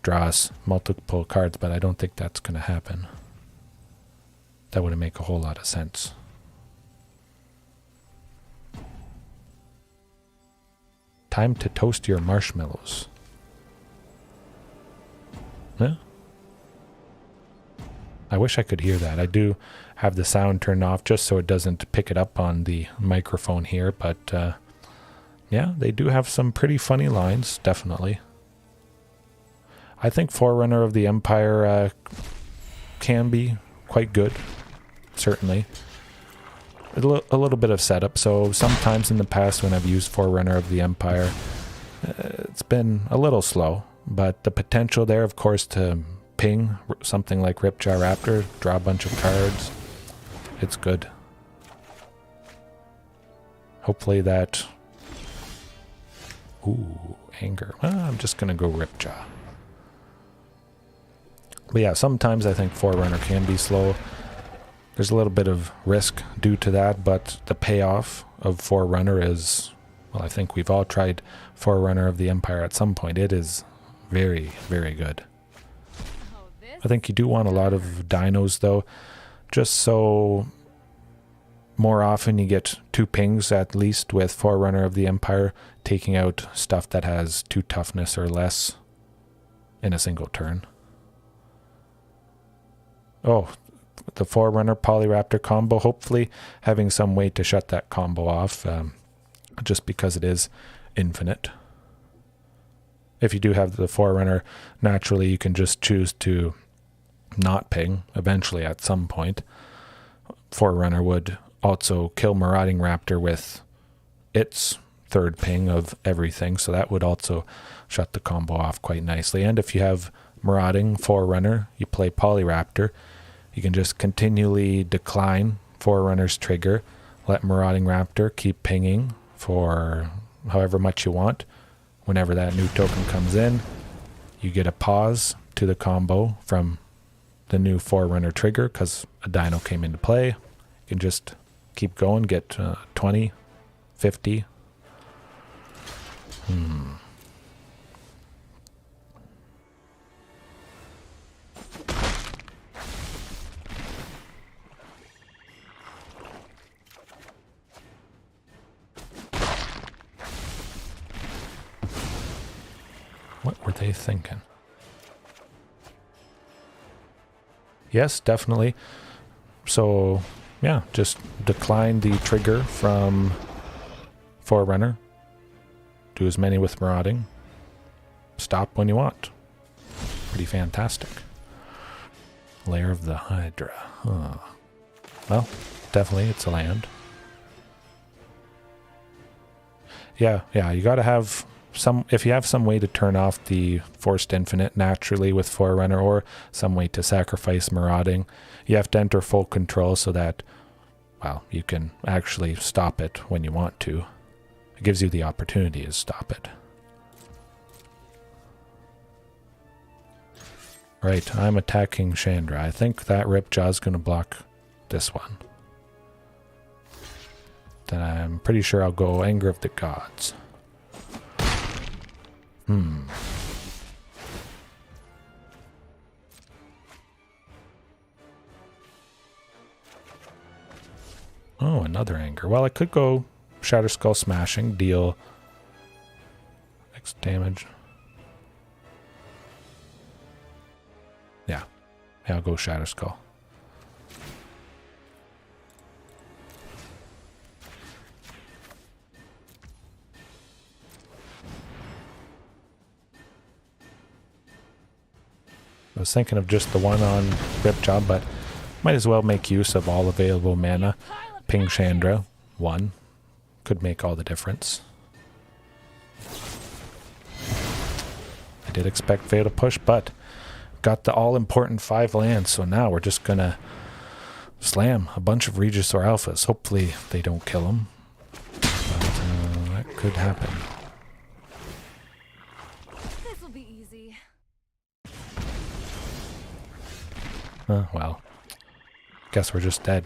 draw us multiple cards, but I don't think that's going to happen. That wouldn't make a whole lot of sense. Time to toast your marshmallows. Yeah. I wish I could hear that. I do have the sound turned off just so it doesn't pick it up on the microphone here, but yeah, they do have some pretty funny lines, definitely. I think Forerunner of the Empire can be quite good, certainly. A little bit of setup, so sometimes in the past when I've used Forerunner of the Empire, it's been a little slow, but the potential there, of course, to ping something like Ripjaw Raptor, draw a bunch of cards, it's good. Hopefully that... Ooh, Anger. I'm just going to go Ripjaw. But yeah, sometimes I think Forerunner can be slow. There's a little bit of risk due to that, but the payoff of Forerunner is... Well, I think we've all tried Forerunner of the Empire at some point. It is very, very good. I think you do want a lot of dinos, though, just so more often you get 2 pings at least with Forerunner of the Empire, taking out stuff that has 2 toughness or less in a single turn. Oh, the Forerunner Polyraptor combo, hopefully having some way to shut that combo off, just because it is infinite. If you do have the Forerunner, naturally you can just choose to not ping eventually at some point. Forerunner would also kill Marauding Raptor with its 3rd ping of everything, so that would also shut the combo off quite nicely. And if you have Marauding Forerunner, you play Polyraptor, you can just continually decline Forerunner's trigger, let Marauding Raptor keep pinging for however much you want. Whenever that new token comes in, you get a pause to the combo from the new Forerunner trigger because a dino came into play. You can just keep going, get 20, 50. What were they thinking? Yes, definitely. So, yeah, just decline the trigger from Forerunner. Do as many with Marauding. Stop when you want. Pretty fantastic. Lair of the Hydra. Huh. Well, definitely it's a land. Yeah, you gotta have some, if you have some way to turn off the Forced Infinite naturally with Forerunner, or some way to sacrifice Marauding, you have to enter full control so that, well, you can actually stop it when you want to. It gives you the opportunity to stop it. Right, I'm attacking Chandra. I think that Ripjaw is going to block this one. Then I'm pretty sure I'll go Anger of the Gods. Oh, another Anger. Well, I could go Shatter Skull Smashing, deal X damage. Yeah, I'll go Shatter Skull. I was thinking of just the one on Ripjaw, but might as well make use of all available mana. Ping Chandra, 1. Could make all the difference. I did expect Fatal Push, but got the all-important 5 lands, so now we're just gonna slam a bunch of Regisaur Alphas. Hopefully they don't kill them, but that could happen. This'll be easy. Well, guess we're just dead.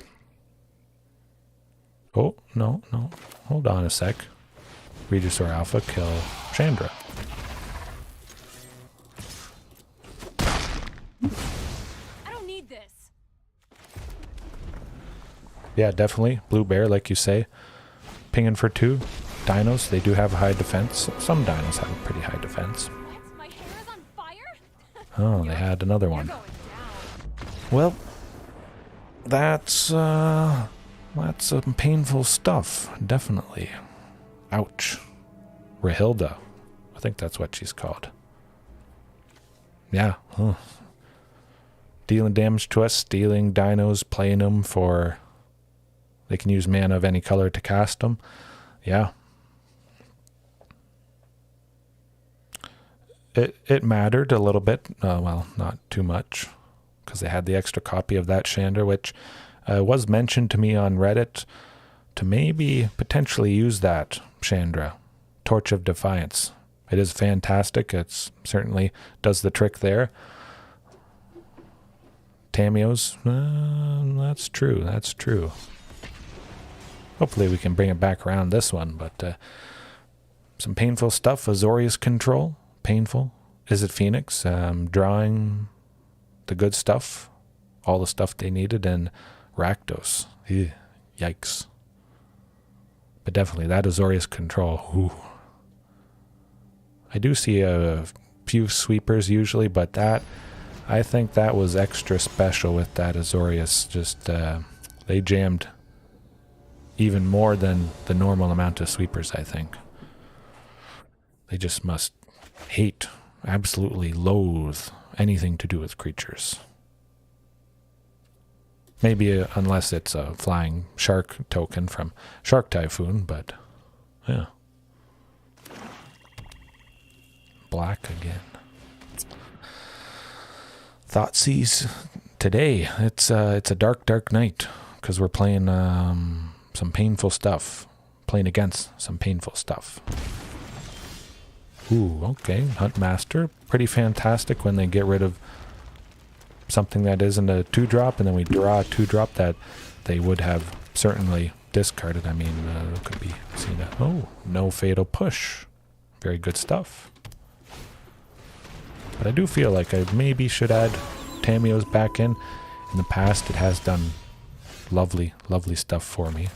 Oh, no. Hold on a sec. Regisaur Alpha, kill Chandra. I don't need this. Yeah, definitely. Blue Bear, like you say. Pinging for 2. Dinos, they do have a high defense. Some dinos have a pretty high defense. What? My hair is on fire? Oh, they had another one. You're going down. Well, that's some painful stuff, definitely. Ouch. Rahilda. I think that's what she's called. Yeah. Huh. Dealing damage to us, stealing dinos, playing them for... They can use mana of any color to cast them. Yeah. It mattered a little bit. Well, not too much. Because they had the extra copy of that Chandra, which was mentioned to me on Reddit to maybe potentially use that Chandra. Torch of Defiance. It is fantastic. It certainly does the trick there. Tamios, that's true. Hopefully we can bring it back around this one, but some painful stuff. Azorius Control, painful. Izzet Phoenix, drawing the good stuff, all the stuff they needed, and Rakdos. Yikes. But definitely that Azorius Control. Ooh. I do see a few sweepers usually, but that, I think that was extra special with that Azorius. Just, they jammed even more than the normal amount of sweepers, I think. They just must hate, absolutely loathe anything to do with creatures. Maybe unless it's a flying shark token from Shark Typhoon, but yeah. Black again. Thoughtseize today. It's a dark night because we're playing some painful stuff. playing against some painful stuff. Ooh, okay. Huntmaster. Pretty fantastic when they get rid of something that isn't a 2-drop, and then we draw a 2-drop that they would have certainly discarded. I mean, could be seen as, oh, no fatal push. Very good stuff. But I do feel like I maybe should add Tamiyo's back in. In the past, it has done lovely, lovely stuff for me.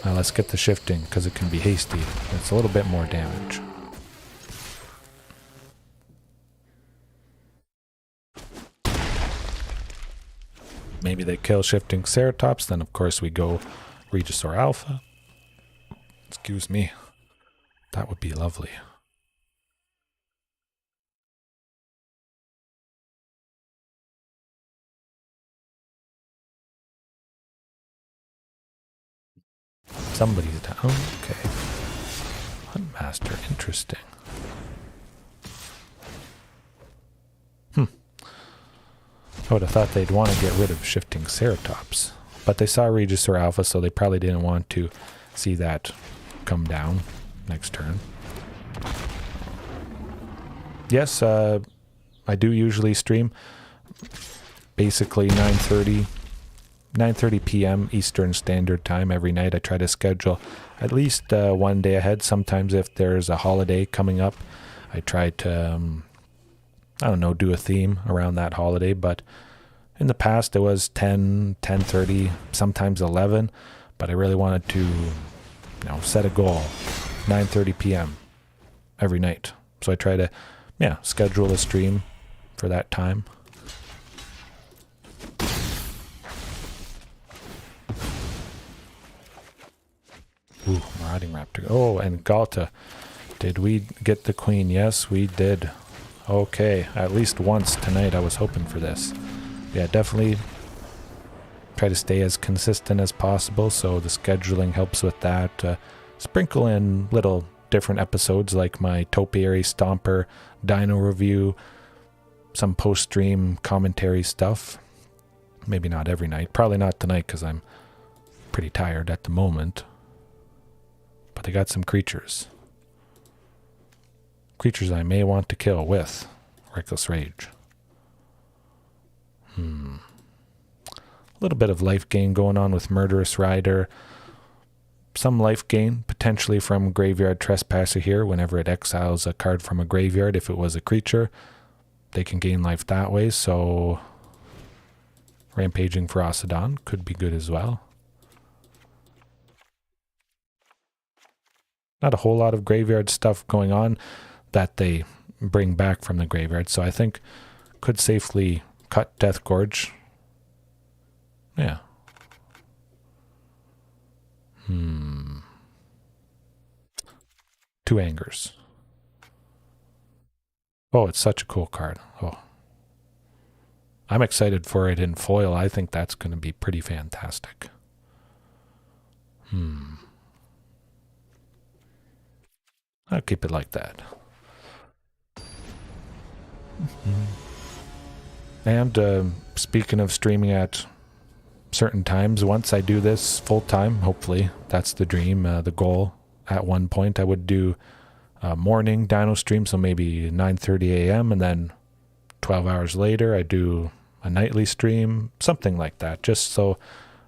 Now let's get the shifting, because it can be hasty. It's a little bit more damage. Maybe they kill Shifting Ceratops, then of course we go Regisaur Alpha. Excuse me. That would be lovely. Somebody's down. Okay. Huntmaster, interesting. I would have thought they'd want to get rid of Shifting Ceratops. But they saw Regisaur Alpha, so they probably didn't want to see that come down next turn. Yes, I do usually stream basically 9:30 p.m. Eastern Standard Time every night. I try to schedule at least one day ahead. Sometimes if there's a holiday coming up, I try to, I don't know, do a theme around that holiday. But in the past, it was 10, 10:30, sometimes 11. But I really wanted to, set a goal, 9:30 p.m. every night. So I try to, schedule a stream for that time. Ooh, Marauding Raptor. Oh, and Ghalta. Did we get the queen? Yes, we did. Okay, at least once tonight I was hoping for this. Yeah, definitely try to stay as consistent as possible, so the scheduling helps with that. Sprinkle in little different episodes like my Topiary Stomper Dino review, some post-stream commentary stuff. Maybe not every night. Probably not tonight because I'm pretty tired at the moment. But they got some creatures. Creatures I may want to kill with Reckless Rage. A little bit of life gain going on with Murderous Rider. Some life gain potentially from Graveyard Trespasser here. Whenever it exiles a card from a graveyard, if it was a creature, they can gain life that way. So Rampaging Ferocidon could be good as well. Not a whole lot of graveyard stuff going on that they bring back from the graveyard, so I think could safely cut Deathgorge. Yeah. 2 Angers. Oh, it's such a cool card. Oh. I'm excited for it in foil. I think that's going to be pretty fantastic. I'll keep it like that. And speaking of streaming at certain times, once I do this full time, hopefully, that's the dream, the goal. At one point, I would do a morning Dino stream, so maybe 9:30 a.m. and then 12 hours later, I do a nightly stream, something like that, just so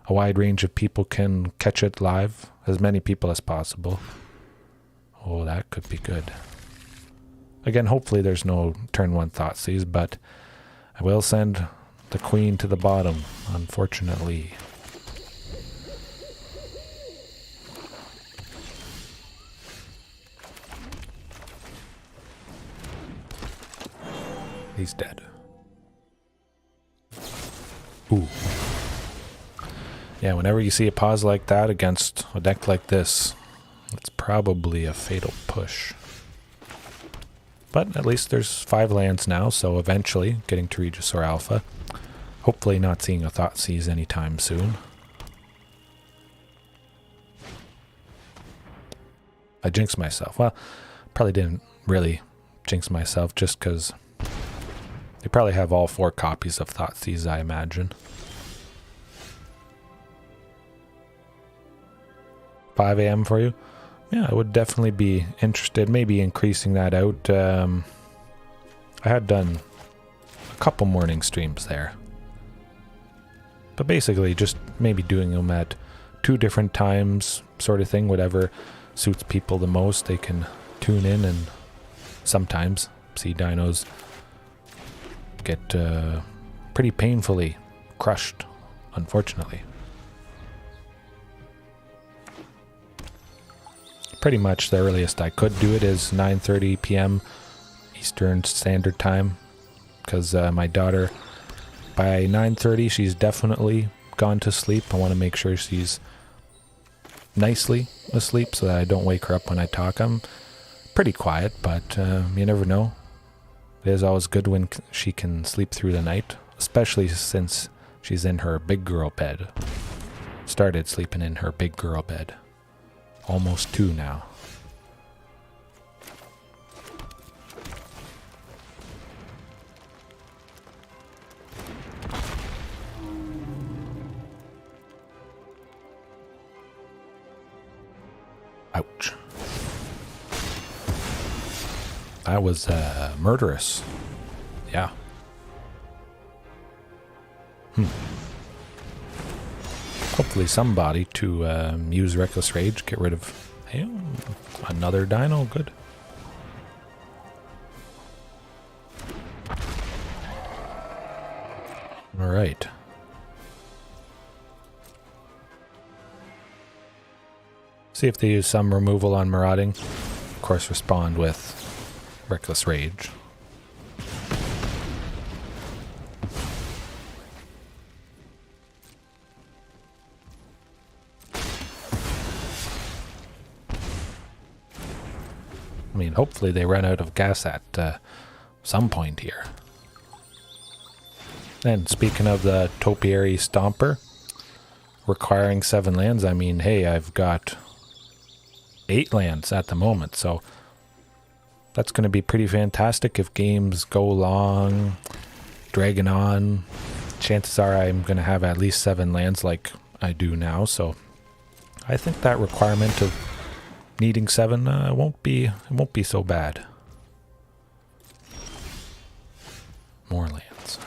a wide range of people can catch it live, as many people as possible. Oh, that could be good. Again, hopefully there's no turn 1 Thoughtseize, but I will send the queen to the bottom, unfortunately. He's dead. Ooh. Yeah, whenever you see a pause like that against a deck like this, it's probably a fatal push. But at least there's 5 lands now, so eventually getting to Regisaur Alpha. Hopefully not seeing a Thoughtseize anytime soon. I jinxed myself. Well, probably didn't really jinx myself just because they probably have all 4 copies of Thoughtseize, I imagine. 5 a.m. for you? Yeah, I would definitely be interested. Maybe increasing that out. I had done a couple morning streams there. But basically just maybe doing them at 2 different times, sort of thing. Whatever suits people the most, they can tune in and sometimes see dinos get pretty painfully crushed, unfortunately. Pretty much the earliest I could do it is 9:30 p.m. Eastern Standard Time, because my daughter, by 9:30, she's definitely gone to sleep. I want to make sure she's nicely asleep so that I don't wake her up when I talk. I'm pretty quiet, but you never know. It is always good when she can sleep through the night, especially since she's in her big girl bed. Started sleeping in her big girl bed. Almost 2 now. Ouch. That was murderous. Yeah. Hopefully somebody to use Reckless Rage, get rid of... Hey, another dino, good. Alright. See if they use some removal on Marauding. Of course, respond with Reckless Rage. I mean, hopefully they run out of gas at some point here. And speaking of the Topiary Stomper, requiring 7 lands, I mean, hey, I've got 8 lands at the moment, so that's going to be pretty fantastic if games go long, dragging on. Chances are I'm going to have at least 7 lands like I do now, so I think that requirement of needing 7 won't be so bad. More lands.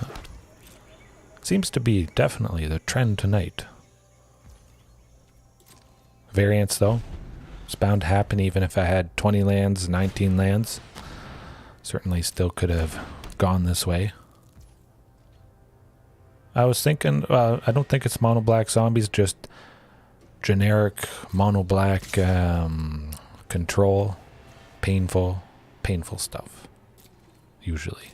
Seems to be definitely the trend tonight. Variants though, it's bound to happen even if I had 20 lands, 19 lands. Certainly still could have gone this way. I was thinking, I don't think it's mono black zombies, just generic mono black control, painful stuff, usually.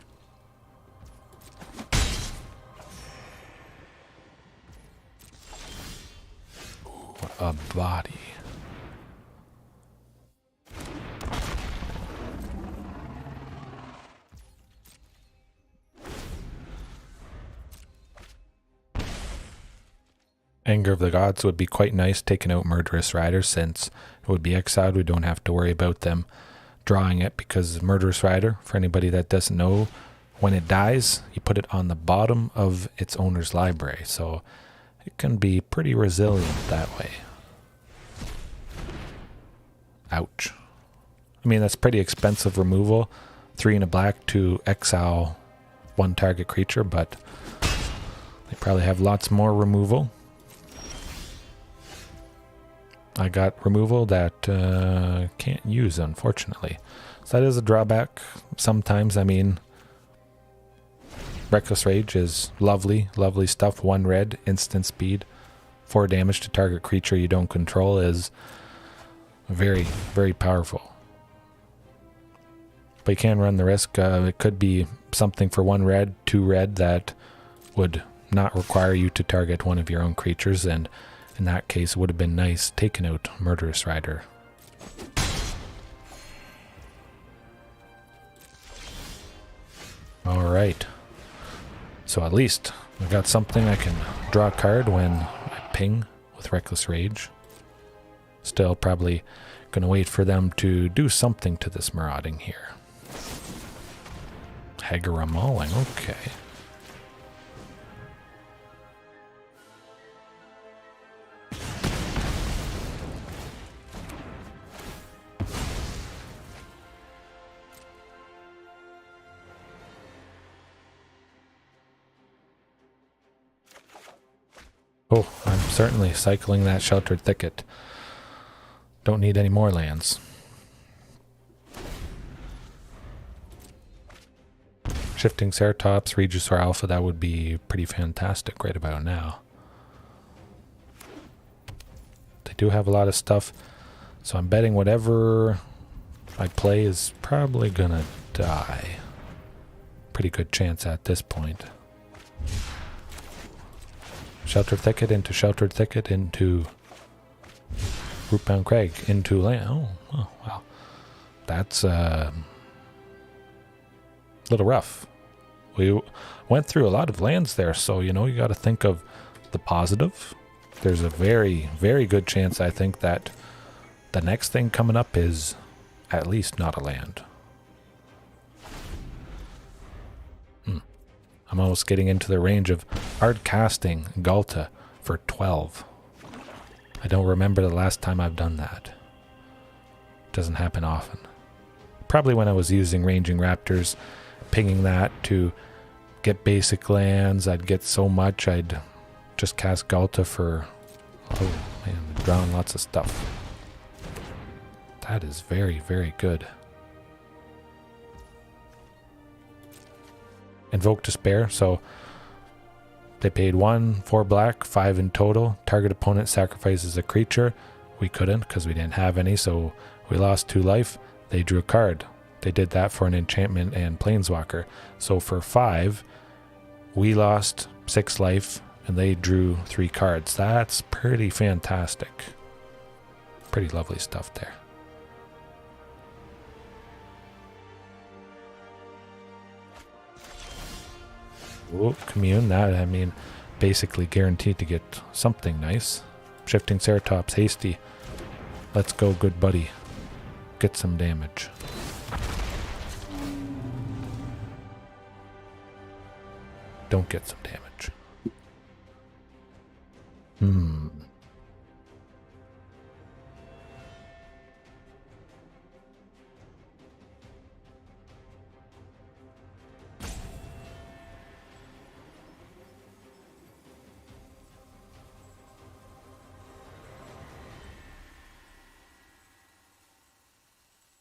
Ooh, a body. Anger of the Gods would be quite nice, taking out Murderous Rider, since it would be exiled. We don't have to worry about them drawing it, because Murderous Rider, for anybody that doesn't know, when it dies, you put it on the bottom of its owner's library, so it can be pretty resilient that way. Ouch. I mean, that's pretty expensive removal. 3 and a black to exile 1 target creature, but they probably have lots more removal. I got removal that can't use, unfortunately. So that is a drawback sometimes. I mean, Reckless Rage is lovely stuff. 1 red, instant speed, 4 damage to target creature you don't control is very, very powerful. But you can run the risk. It could be something for 1 red, 2 red that would not require you to target one of your own creatures, and in that case, it would have been nice taking out Murderous Rider. Alright. So at least I got something I can draw a card when I ping with Reckless Rage. Still probably going to wait for them to do something to this Marauding here. Hagara Mauling, okay. Oh, I'm certainly cycling that sheltered thicket. Don't need any more lands. Shifting Ceratops, Regisaur Alpha, that would be pretty fantastic right about now. They do have a lot of stuff, so I'm betting whatever I play is probably gonna die. Pretty good chance at this point. Sheltered Thicket into Sheltered Thicket into Rootbound Crag into land. Oh, wow. That's a little rough. We went through a lot of lands there, so, you know, you got to think of the positive. There's a very, very good chance, I think, that the next thing coming up is at least not a land. I'm almost getting into the range of hard casting Ghalta for 12. I don't remember the last time I've done that. Doesn't happen often. Probably when I was using Ranging Raptors, pinging that to get basic lands. I'd get so much I'd just cast Ghalta for, oh man, drawing lots of stuff. That is very, very good. Invoke Despair, so they paid 1, 4 black, 5 in total. Target opponent sacrifices a creature. We couldn't because we didn't have any, so we lost 2 life. They drew a card. They did that for an enchantment and planeswalker. So for 5, we lost 6 life and they drew 3 cards. That's pretty fantastic. Pretty lovely stuff there. Oh, Commune, that, I mean, basically guaranteed to get something nice. Shifting Ceratops, Hasty. Let's go, good buddy. Get some damage. Don't get some damage.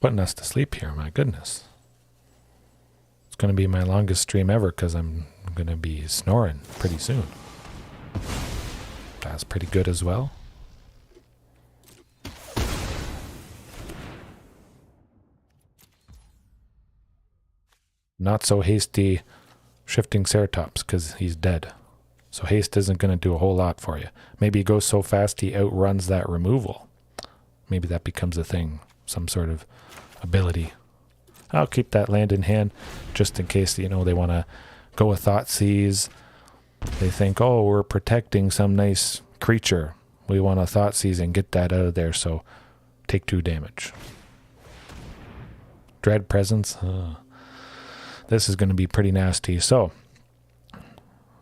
Putting us to sleep here, my goodness. It's going to be my longest stream ever because I'm going to be snoring pretty soon. That's pretty good as well. Not so hasty Shifting Ceratops because he's dead. So haste isn't going to do a whole lot for you. Maybe he goes so fast he outruns that removal. Maybe that becomes a thing. Some sort of ability. I'll keep that land in hand just in case, you know, they want to go with Thoughtseize. They think, oh, we're protecting some nice creature. We want to Thoughtseize and get that out of there, so take 2 damage. Dread Presence. This is going to be pretty nasty. So,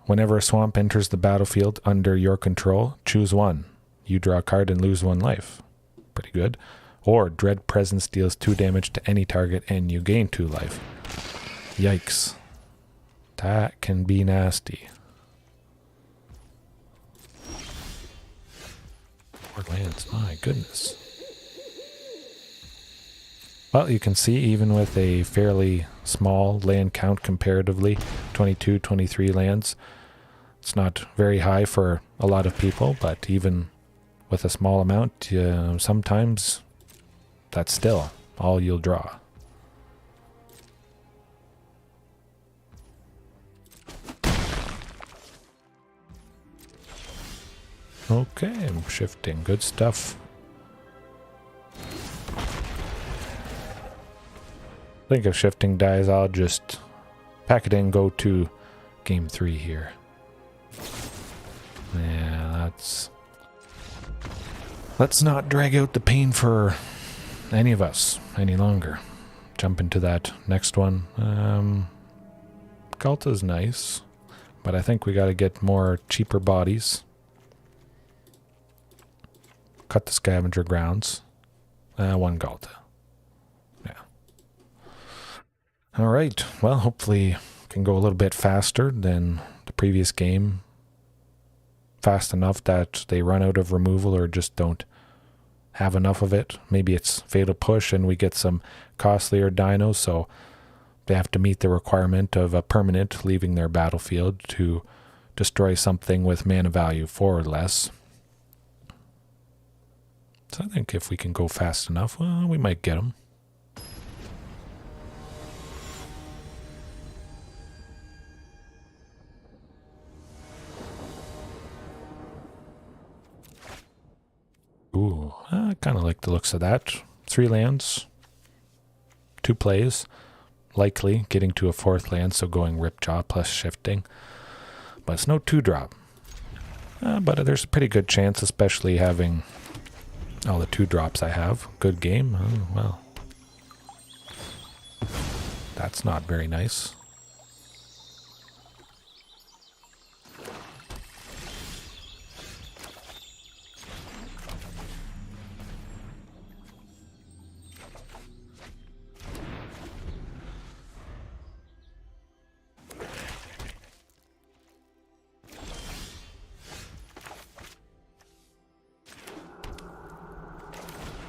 whenever a swamp enters the battlefield under your control, choose 1. You draw a card and lose 1 life. Pretty good. Or Dread Presence deals 2 damage to any target and you gain 2 life. Yikes. That can be nasty. 4 lands, my goodness. Well, you can see even with a fairly small land count comparatively, 22, 23 lands, it's not very high for a lot of people, but even with a small amount, sometimes that's still all you'll draw. Okay, I'm shifting. Good stuff. I think if shifting dies, I'll just pack it in, go to game 3 here. Yeah, let's not drag out the pain for any of us any longer. Jump into that next one. Ghalta's nice, but I think we got to get more cheaper bodies. Cut the Scavenger Grounds. 1 Ghalta. Yeah. Alright, well, hopefully can go a little bit faster than the previous game. fast enough that they run out of removal or just don't have enough of it. Maybe it's Fatal Push and we get some costlier dinos, so they have to meet the requirement of a permanent leaving their battlefield to destroy something with mana value 4 or less. So I think if we can go fast enough, well, we might get them. Ooh, I kind of like the looks of that. 3 lands, 2 plays, likely getting to a 4th land, so going Ripjaw plus shifting. But it's no 2-drop. But there's a pretty good chance, especially having all the 2-drops I have. Good game. Oh, well. That's not very nice.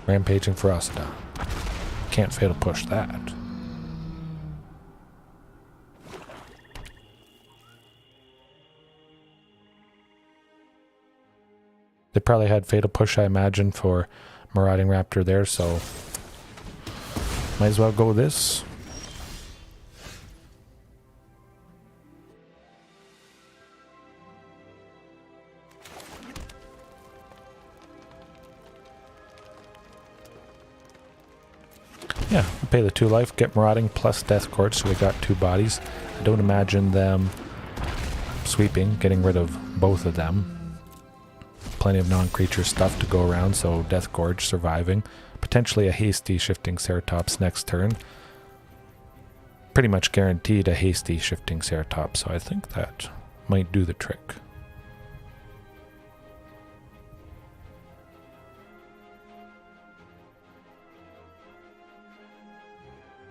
Rampaging Ferocity. Can't Fatal Push that. They probably had Fatal Push, I imagine, for Marauding Raptor there, so might as well go with this. Yeah, we'll pay the 2 life, get Marauding plus Deathgorge, so we got 2 bodies. I don't imagine them sweeping, getting rid of both of them. Plenty of non-creature stuff to go around, so Deathgorge surviving. Potentially a hasty Shifting Ceratops next turn. Pretty much guaranteed a hasty Shifting Ceratops, so I think that might do the trick.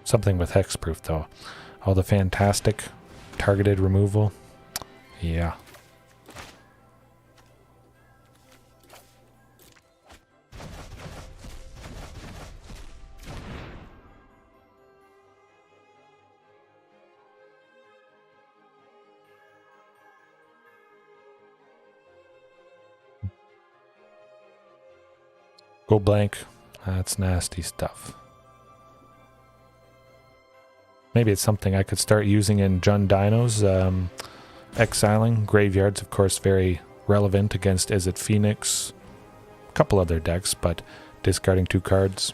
Something with hexproof though. All the fantastic targeted removal. Yeah. Go blank. That's nasty stuff. Maybe it's something I could start using in Jund Dinos. Exiling graveyards, of course, very relevant against Izzet Phoenix. A couple other decks, but discarding 2 cards,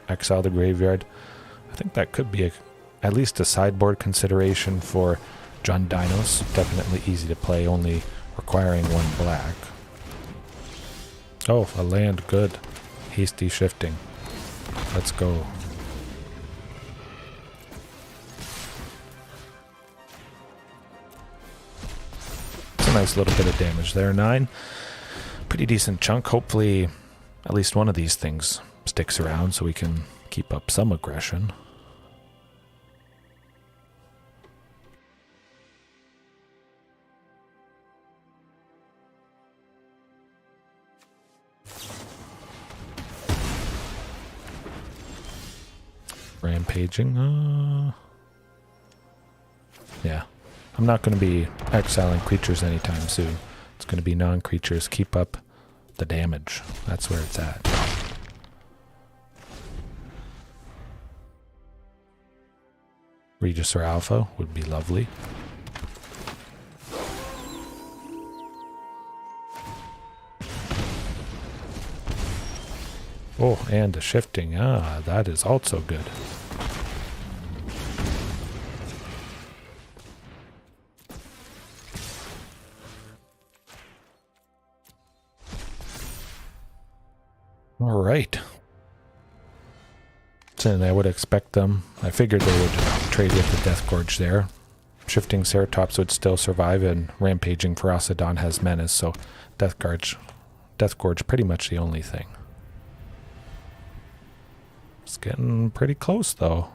exile the graveyard. I think that could be at least a sideboard consideration for Jund Dinos. Definitely easy to play, only requiring 1 black. Oh, a land, good. Hasty shifting. Let's go. Nice little bit of damage there. 9. Pretty decent chunk. Hopefully at least one of these things sticks around so we can keep up some aggression. Rampaging. Yeah. I'm not going to be exiling creatures anytime soon. It's going to be non-creatures. Keep up the damage. That's where it's at. Regisaur Alpha would be lovely. Oh, and the shifting. Ah, that is also good. All right. And I would expect them. I figured they would trade with the Deathgorge there. Shifting Ceratops would still survive, and Rampaging Ferocidon has menace, so Deathgorge pretty much the only thing. It's getting pretty close, though.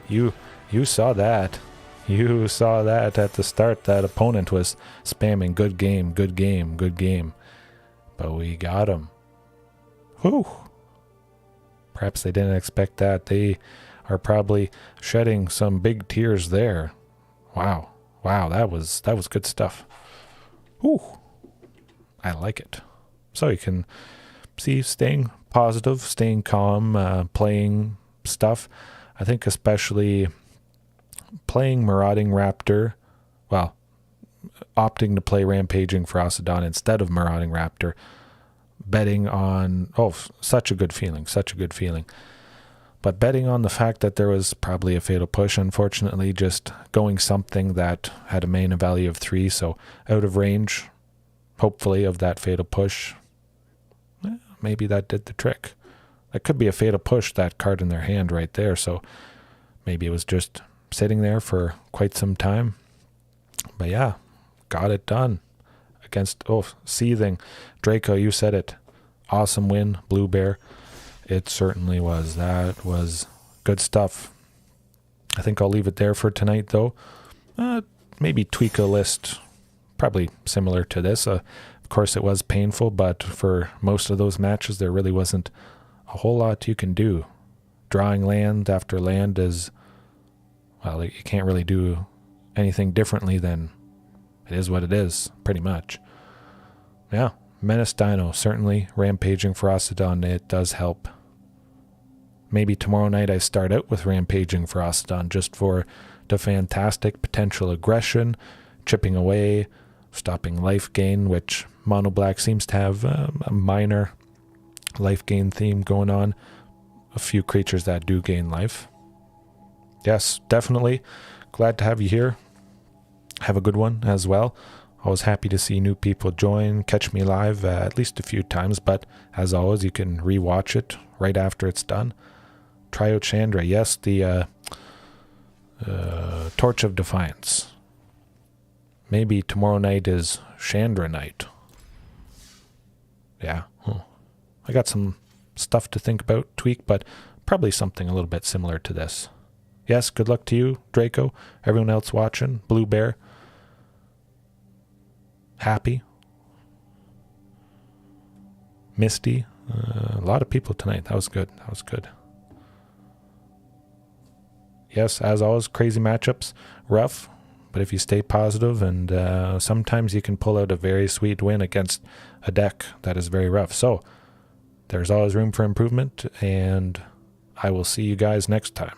You saw that. You saw that at the start. That opponent was spamming good game, good game, good game. But we got him. Whew. Perhaps they didn't expect that. They are probably shedding some big tears there. Wow. Wow, that was good stuff. Whew. I like it. So you can see staying positive, staying calm, playing stuff. I think especially playing Marauding Raptor, well, opting to play Rampaging Ferocidon instead of Marauding Raptor, betting on, such a good feeling, such a good feeling. But betting on the fact that there was probably a fatal push, unfortunately, just going something that had a mana value of 3, so out of range, hopefully, of that fatal push. Maybe that did the trick. That could be a fatal push, that card in their hand right there, so maybe it was just sitting there for quite some time. But yeah, got it done against Seething. Draco, you said it. Awesome win, Blue Bear. It certainly was. That was good stuff. I think I'll leave it there for tonight, though. Maybe tweak a list, probably similar to this. Of course, it was painful, but for most of those matches, there really wasn't a whole lot you can do. Drawing land after land is, well, you can't really do anything differently than it is what it is, pretty much. Yeah, Menace Dino, certainly. Rampaging Ferocidon, it does help. Maybe tomorrow night I start out with Rampaging Ferocidon just for the fantastic potential aggression, chipping away, stopping life gain, which Mono Black seems to have a minor life gain theme going on. A few creatures that do gain life. Yes, definitely. Glad to have you here. Have a good one as well. Always happy to see new people join, catch me live at least a few times, but as always, you can rewatch it right after it's done. Try out Chandra. Yes, the Torch of Defiance. Maybe tomorrow night is Chandra night. Yeah. I got some stuff to think about, tweak, but probably something a little bit similar to this. Yes, good luck to you, Draco, everyone else watching, Blue Bear. Happy. Misty. A lot of people tonight. That was good. That was good. Yes, as always, crazy matchups. Rough, but if you stay positive, and sometimes you can pull out a very sweet win against a deck that is very rough. So, there's always room for improvement, and I will see you guys next time.